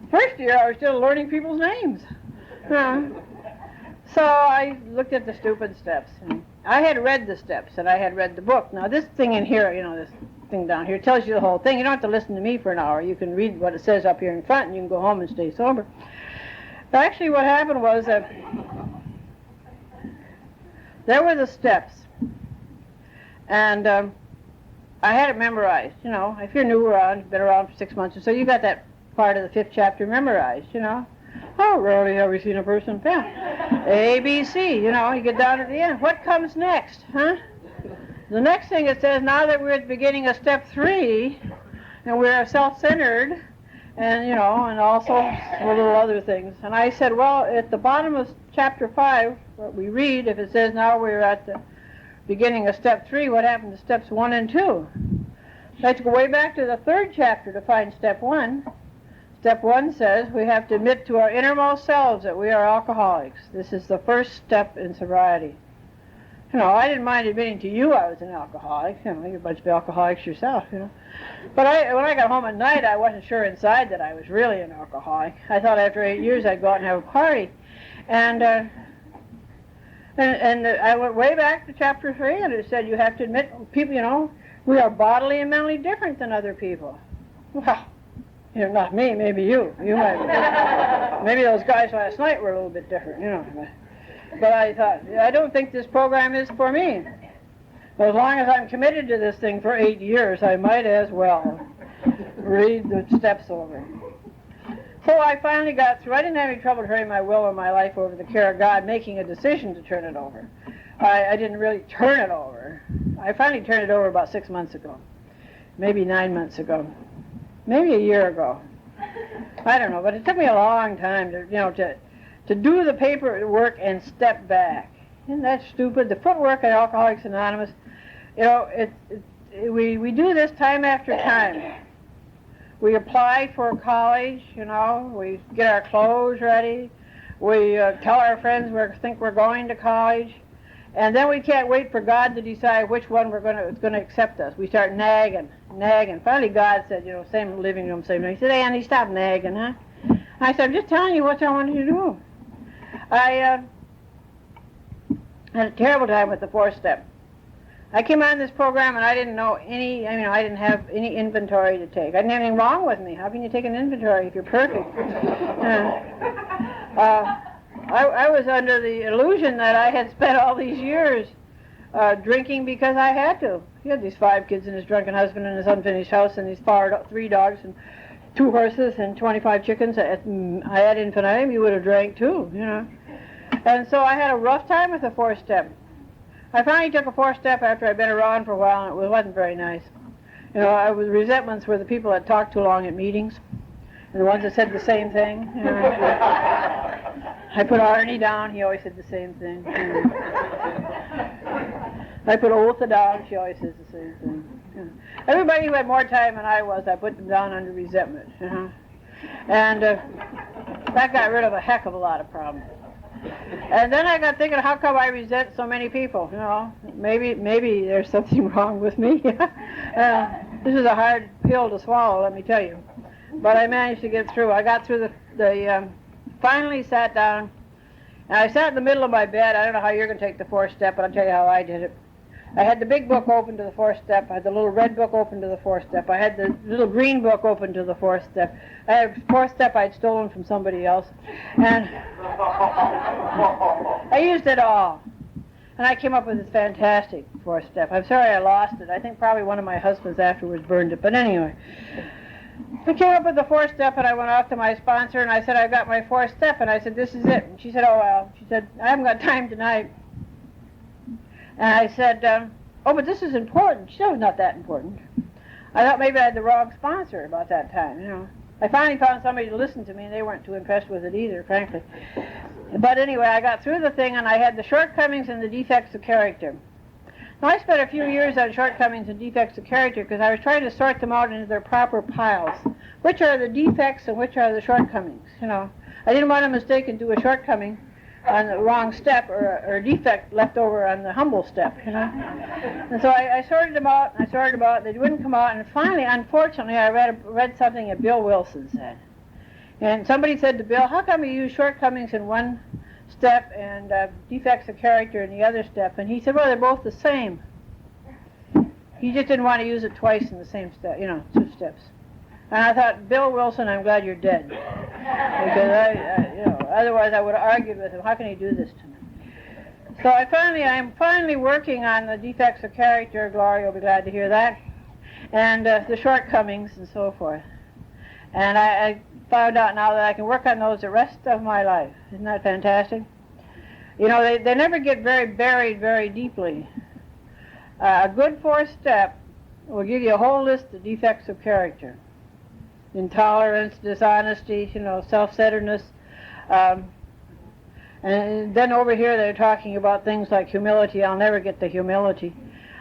First year I was still learning people's names. So I looked at the stupid steps. And I had read the steps, and I had read the book. Now this thing in here, you know, this thing down here tells you the whole thing. You don't have to listen to me for an hour. You can read what it says up here in front, and you can go home and stay sober. But actually what happened was that there were the steps. And I had it memorized, you know. If you're new around, been around for 6 months or so, you got that part of the 5th chapter memorized, you know. Oh, rarely have we seen a person fail. A, B, C, you know, you get down to the end. What comes next, huh? The next thing it says, now that we're at the beginning of step 3, and we're self-centered, and, you know, and also little other things. And I said, well, at the bottom of chapter 5, what we read, if it says now we're at the beginning of step 3, what happened to steps 1 and 2? Let's go way back to the 3rd chapter to find step 1. Step 1 says we have to admit to our innermost selves that we are alcoholics. This is the first step in sobriety. You know, I didn't mind admitting to you I was an alcoholic. You know, you're a bunch of alcoholics yourself, you know. But when I got home at night, I wasn't sure inside that I was really an alcoholic. I thought after 8 years I'd go out and have a party. And I went way back to chapter 3, and it said you have to admit, people, you know, we are bodily and mentally different than other people. Well, you know, not me, maybe you. You might. Maybe those guys last night were a little bit different, you know. But I thought, I don't think this program is for me. But as long as I'm committed to this thing for 8 years, I might as well read the steps over. So I finally got through. I didn't have any trouble turning my will or my life over to the care of God, making a decision to turn it over. I didn't really turn it over. I finally turned it over about 6 months ago, maybe 9 months ago, maybe a year ago. I don't know, but it took me a long time to do the paperwork and step back. Isn't that stupid? The footwork at Alcoholics Anonymous, you know, we do this time after time. We apply for college, you know, we get our clothes ready, we tell our friends we think we're going to college, and then we can't wait for God to decide which one is going to accept us. We start nagging. Finally God said, you know, same living room, same thing. He said, "Hey, Andy, stop nagging, huh?" I said, "I'm just telling you what I want you to do." I had a terrible time with the 4th step. I came on this program and I didn't know I didn't have any inventory to take. I didn't have anything wrong with me. How can you take an inventory if you're perfect? I was under the illusion that I had spent all these years drinking because I had to. He had these 5 kids and his drunken husband and his unfinished house and these 3 dogs and 2 horses and 25 chickens. At infinitum, you would have drank too, you know. And so I had a rough time with the 4th step. I finally took a 4th step after I'd been around for a while, and it wasn't very nice. You know, resentments were the people that talked too long at meetings, and the ones that said the same thing. You know. I put Arnie down, he always said the same thing. You know. I put Oltha down, she always says the same thing. You know. Everybody who had more time than I was, I put them down under resentment. You know. And that got rid of a heck of a lot of problems. And then I got thinking, how come I resent so many people? You know, maybe there's something wrong with me. This is a hard pill to swallow, let me tell you. But I managed to get through. I got through finally sat down, and I sat in the middle of my bed. I don't know how you're going to take the 4th step, but I'll tell you how I did it. I had the big book open to the 4th step. I had the little red book open to the 4th step. I had the little green book open to the 4th step. I had the 4th step I'd stolen from somebody else. And I used it all. And I came up with this fantastic 4th step. I'm sorry I lost it. I think probably one of my husbands afterwards burned it. But anyway, I came up with the 4th step, and I went off to my sponsor, and I said, "I've got my 4th step." And I said, "This is it." And she said, "Oh, well." She said, "I haven't got time tonight." And I said, "Oh, but this is important." She said, "It was not that important." I thought maybe I had the wrong sponsor about that time, you know. I finally found somebody to listen to me, and they weren't too impressed with it either, frankly. But anyway, I got through the thing, and I had the shortcomings and the defects of character. Now, I spent a few years on shortcomings and defects of character because I was trying to sort them out into their proper piles. Which are the defects and which are the shortcomings, you know. I didn't want a mistake and do a shortcoming on the wrong step or a defect left over on the humble step, you know. And so I sorted them out, and I sorted them out, they wouldn't come out, and finally, unfortunately, I read something that Bill Wilson said. And somebody said to Bill, "How come you use shortcomings in one step and defects of character in the other step?" And he said, "Well, they're both the same." He just didn't want to use it twice in the same step, you know, 2 steps. And I thought, Bill Wilson, I'm glad you're dead. Because you know, otherwise I would have argued with him. How can he do this to me? So I'm finally working on the defects of character. Gloria will be glad to hear that. And the shortcomings and so forth. And I found out now that I can work on those the rest of my life. Isn't that fantastic? You know, they never get very buried very deeply. A good 4th step will give you a whole list of defects of character. Intolerance, dishonesty, you know, self-centeredness. And then over here they're talking about things like humility. I'll never get to humility.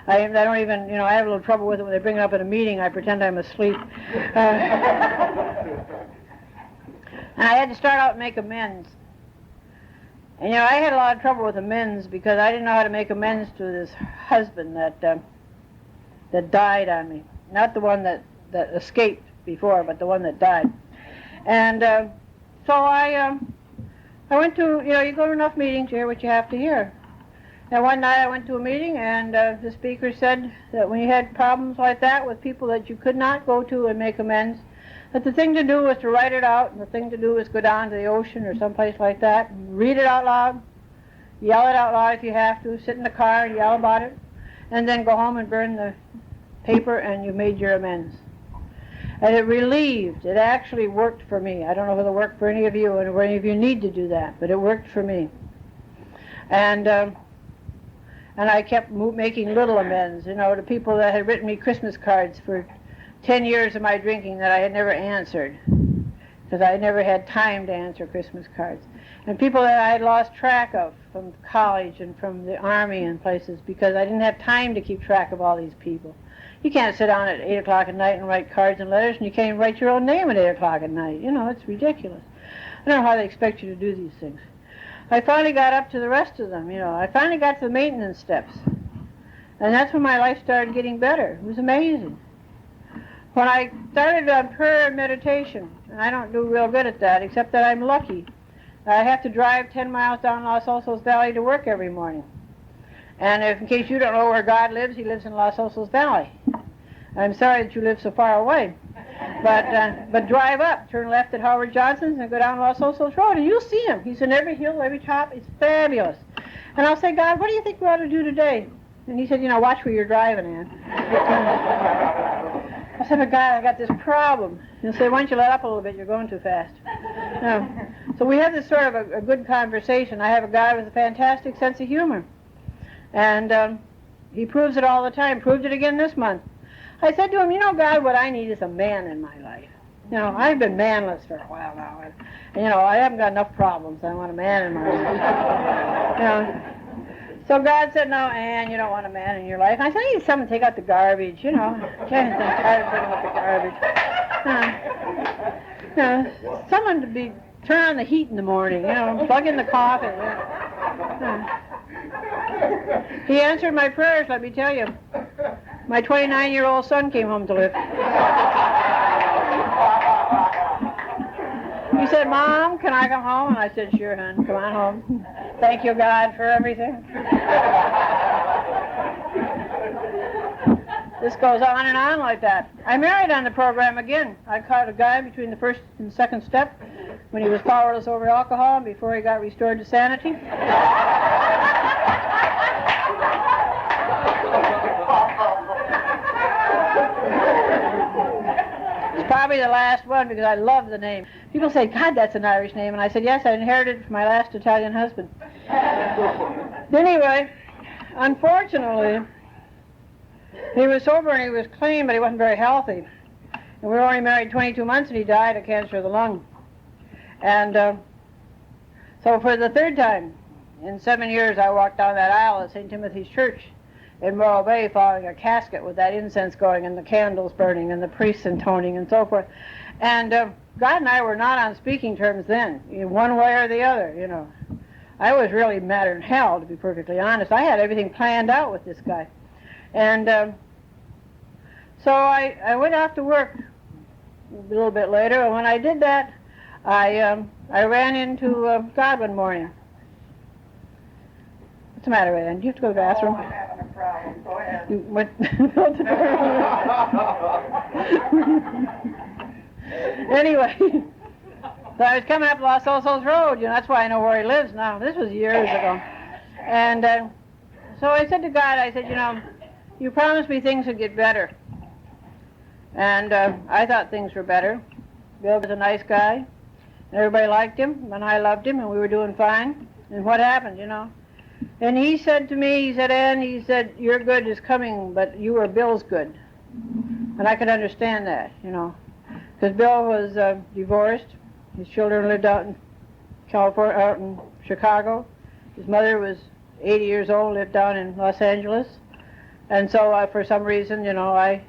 I don't even, I have a little trouble with it when they bring it up at a meeting. I pretend I'm asleep. And I had to start out and make amends. And I had a lot of trouble with amends because I didn't know how to make amends to this husband that died on me. Not the one that escaped before, but the one that died. And so I went to, you go to enough meetings, you hear what you have to hear. And one night I went to a meeting, and the speaker said that when you had problems like that with people that you could not go to and make amends, that the thing to do was to write it out, and the thing to do was go down to the ocean or someplace like that, and read it out loud, yell it out loud if you have to, sit in the car and yell about it, and then go home and burn the paper, and you made your amends. And it relieved. It actually worked for me. I don't know if it'll work for any of you, and any of you need to do that, but it worked for me. And I kept making little amends, to people that had written me Christmas cards for 10 years of my drinking that I had never answered, because I never had time to answer Christmas cards. And people that I had lost track of from college and from the Army and places, because I didn't have time to keep track of all these people. You can't sit down at 8 o'clock at night and write cards and letters, and you can't even write your own name at 8 o'clock at night. It's ridiculous. I don't know how they expect you to do these things. I finally got up to the rest of them, I finally got to the maintenance steps. And that's when my life started getting better. It was amazing. When I started on prayer and meditation, and I don't do real good at that, except that I'm lucky. I have to drive 10 miles down Los Osos Valley to work every morning. And in case you don't know where God lives, he lives in Los Osos Valley. I'm sorry that you live so far away. But drive up, turn left at Howard Johnson's and go down Los Osos Road, and you'll see him. He's in every hill, every top. It's fabulous. And I'll say, God, what do you think we ought to do today? And he said, watch where you're driving, Ann. I said, but God, I got this problem. He'll say, why don't you let up a little bit? You're going too fast. So we have this sort of a good conversation. I have a guy with a fantastic sense of humor. And he proves it all the time. Proved it again this month. I said to him, God, what I need is a man in my life. I've been manless for a while now. And I haven't got enough problems. I want a man in my life. So God said, no, Ann, you don't want a man in your life. I said, I need someone to take out the garbage, Tired of bringing up the garbage. Someone to turn on the heat in the morning, plug in the coffee. He answered my prayers, let me tell you. My 29-year-old son came home to live. He said, Mom, can I come home? And I said, sure, hon, come on home. Thank you, God, for everything. This goes on and on like that. I married on the program again. I caught a guy between the first and second step when he was powerless over alcohol and before he got restored to sanity. Probably the last one because I love the name. People say, God, that's an Irish name. And I said, yes, I inherited it from my last Italian husband. Anyway, unfortunately, he was sober and he was clean, but he wasn't very healthy. And we were only married 22 months and he died of cancer of the lung. And so for the third time in 7 years, I walked down that aisle at St. Timothy's Church in Morro Bay following a casket with that incense going and the candles burning and the priests intoning and so forth. And God and I were not on speaking terms then, one way or the other, I was really mad in hell, to be perfectly honest. I had everything planned out with this guy. And so I went off to work a little bit later, and when I did that, I ran into God one morning. What's the matter, Ann? Do you have to go to the bathroom? Oh, I'm having a problem. Go ahead. You went to the Anyway, so I was coming up Los Osos Road, that's why I know where he lives now. This was years ago. And so I said to God, I said, you promised me things would get better. And I thought things were better. Bill was a nice guy, and everybody liked him, and I loved him, and we were doing fine. And what happened, And he said to me, he said, Ann, your good is coming, but you are Bill's good. And I could understand that, because Bill was divorced. His children lived out in California, out in Chicago. His mother was 80 years old, lived down in Los Angeles. And so for some reason, I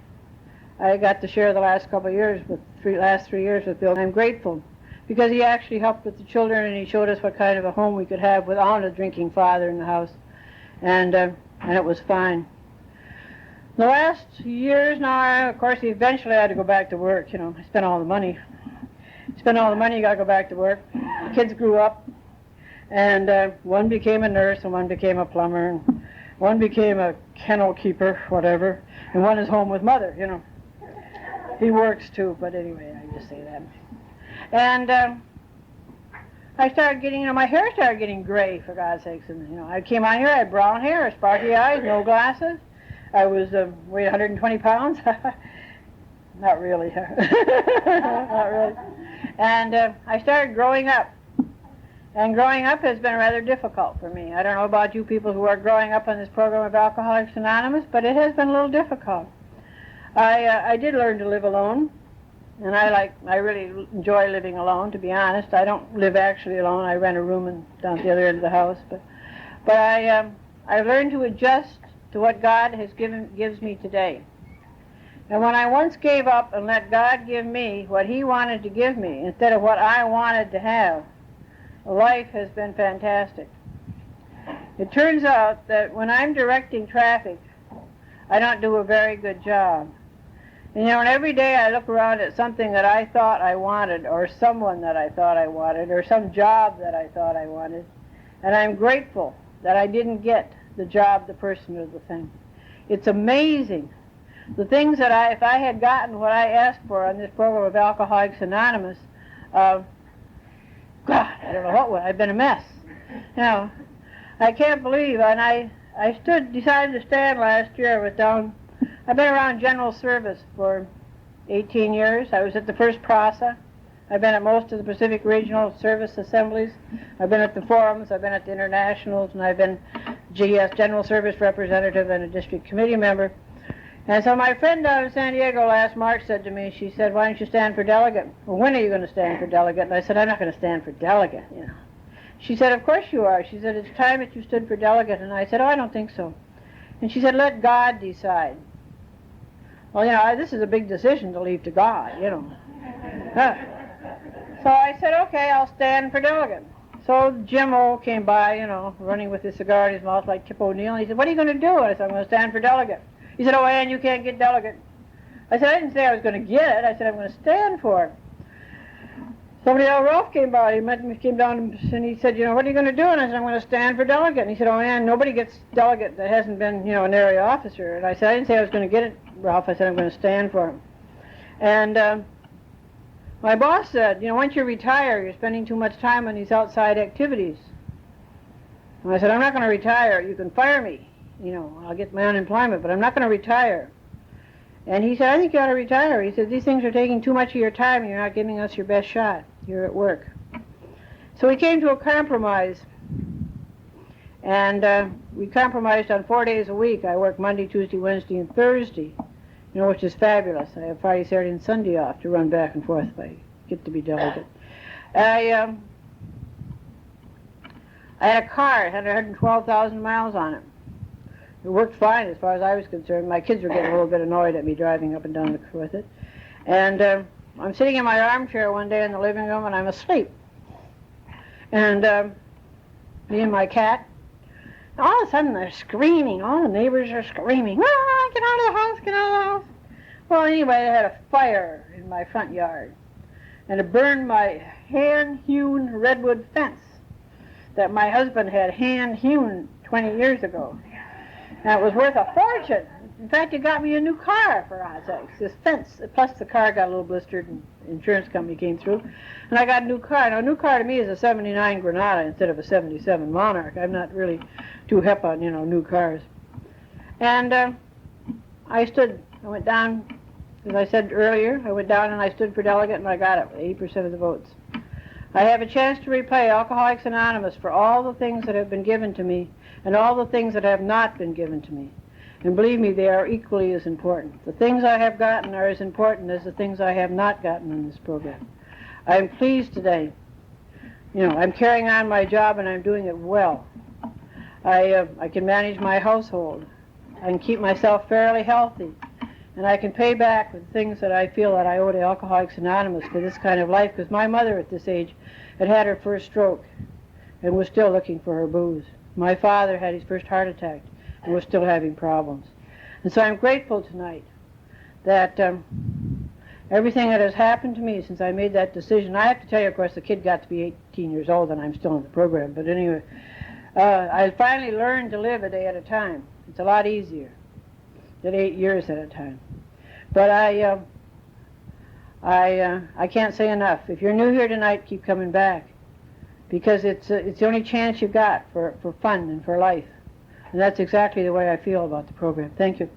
got to share the last couple of years last 3 years with Bill. I'm grateful because he actually helped with the children, and he showed us what kind of a home we could have without a drinking father in the house, and it was fine. The last years now, of course, eventually I had to go back to work. I spent all the money. You got to go back to work. The kids grew up, and one became a nurse, and one became a plumber, and one became a kennel keeper, whatever, and one is home with mother. He works too, but anyway, I just say that. And I started getting, my hair started getting gray, for God's sakes. And, I came on here, I had brown hair, sparky eyes, no glasses. I was weighed 120 pounds. Not really. Not really. And I started growing up. And growing up has been rather difficult for me. I don't know about you people who are growing up on this program of Alcoholics Anonymous, but it has been a little difficult. I did learn to live alone. And I really enjoy living alone, to be honest. I don't live actually alone. I rent a room down at the other end of the house. But I learned to adjust to what God gives me today. And when I once gave up and let God give me what He wanted to give me instead of what I wanted to have, life has been fantastic. It turns out that when I'm directing traffic, I don't do a very good job. And every day I look around at something that I thought I wanted, or someone that I thought I wanted, or some job that I thought I wanted, and I'm grateful that I didn't get the job, the person, or the thing. It's amazing. The things that if I had gotten what I asked for on this program of Alcoholics Anonymous, God, I don't know what would. I've been a mess. I can't believe, and I decided to stand last year. I was down. I've been around general service for 18 years. I was at the first PRASA. I've been at most of the Pacific Regional Service Assemblies. I've been at the forums. I've been at the internationals, and I've been GS, General Service Representative, and a district committee member. And so my friend down in San Diego last March said to me, she said, "Why don't you stand for delegate?" "Well, when are you going to stand for delegate?" And I said, "I'm not going to stand for delegate, She said, "Of course you are." She said, "It's time that you stood for delegate." And I said, "Oh, I don't think so." And she said, "Let God decide." Well, this is a big decision to leave to God, So I said, "Okay, I'll stand for delegate." So Jim O came by, running with his cigar in his mouth like Tip O'Neill. And he said, "What are you going to do?" I said, "I'm going to stand for delegate." He said, "Oh, Ann, you can't get delegate." I said, "I didn't say I was going to get it. I said I'm going to stand for it." Somebody else, Ralph, came by. He came down and he said, "What are you going to do?" And I said, "I'm going to stand for delegate." And he said, "Oh, Ann, nobody gets delegate that hasn't been, an area officer." And I said, "I didn't say I was going to get it, Ralph. I said I'm going to stand for him." And my boss said, "Once you retire, you're spending too much time on these outside activities." And I said, "I'm not going to retire. You can fire me. I'll get my unemployment, but I'm not going to retire." And he said, "I think you ought to retire." He said, "These things are taking too much of your time, and you're not giving us your best shot. You're at work." So we came to a compromise, and we compromised on 4 days a week. I work Monday, Tuesday, Wednesday, and Thursday, which is fabulous. I have Friday, Saturday, and Sunday off to run back and forth if I get to be delegate. I had a car. It had 112,000 miles on it. It worked fine as far as I was concerned. My kids were getting a little bit annoyed at me driving up and down with it. And I'm sitting in my armchair one day in the living room, and I'm asleep. And me and my cat, all of a sudden they're screaming. All the neighbors are screaming, "Ah, get out of the house, get out of the house." Well, anyway, they had a fire in my front yard, and it burned my hand-hewn redwood fence that my husband had hand-hewn 20 years ago. And it was worth a fortune. In fact, it got me a new car, for God's sakes. This fence, plus the car got a little blistered, and the insurance company came through, and I got a new car. Now, a new car to me is a 79 Granada instead of a 77 Monarch. I'm not really too hip on, new cars. And I went down, as I said earlier, I went down and I stood for delegate, and I got it with 80% of the votes. I have a chance to repay Alcoholics Anonymous for all the things that have been given to me and all the things that have not been given to me. And believe me, they are equally as important. The things I have gotten are as important as the things I have not gotten in this program. I'm pleased today. I'm carrying on my job, and I'm doing it well. I can manage my household. I can keep myself fairly healthy, and I can pay back with things that I feel that I owe to Alcoholics Anonymous for this kind of life, because my mother at this age had had her first stroke and was still looking for her booze. My father had his first heart attack and was still having problems. And so I'm grateful tonight that everything that has happened to me since I made that decision. I have to tell you, of course, the kid got to be 18 years old and I'm still in the program, but anyway, I finally learned to live a day at a time. It's a lot easier than 8 years at a time. But I can't say enough. If you're new here tonight, keep coming back, because it's the only chance you've got for fun and for life. And that's exactly the way I feel about the program. Thank you.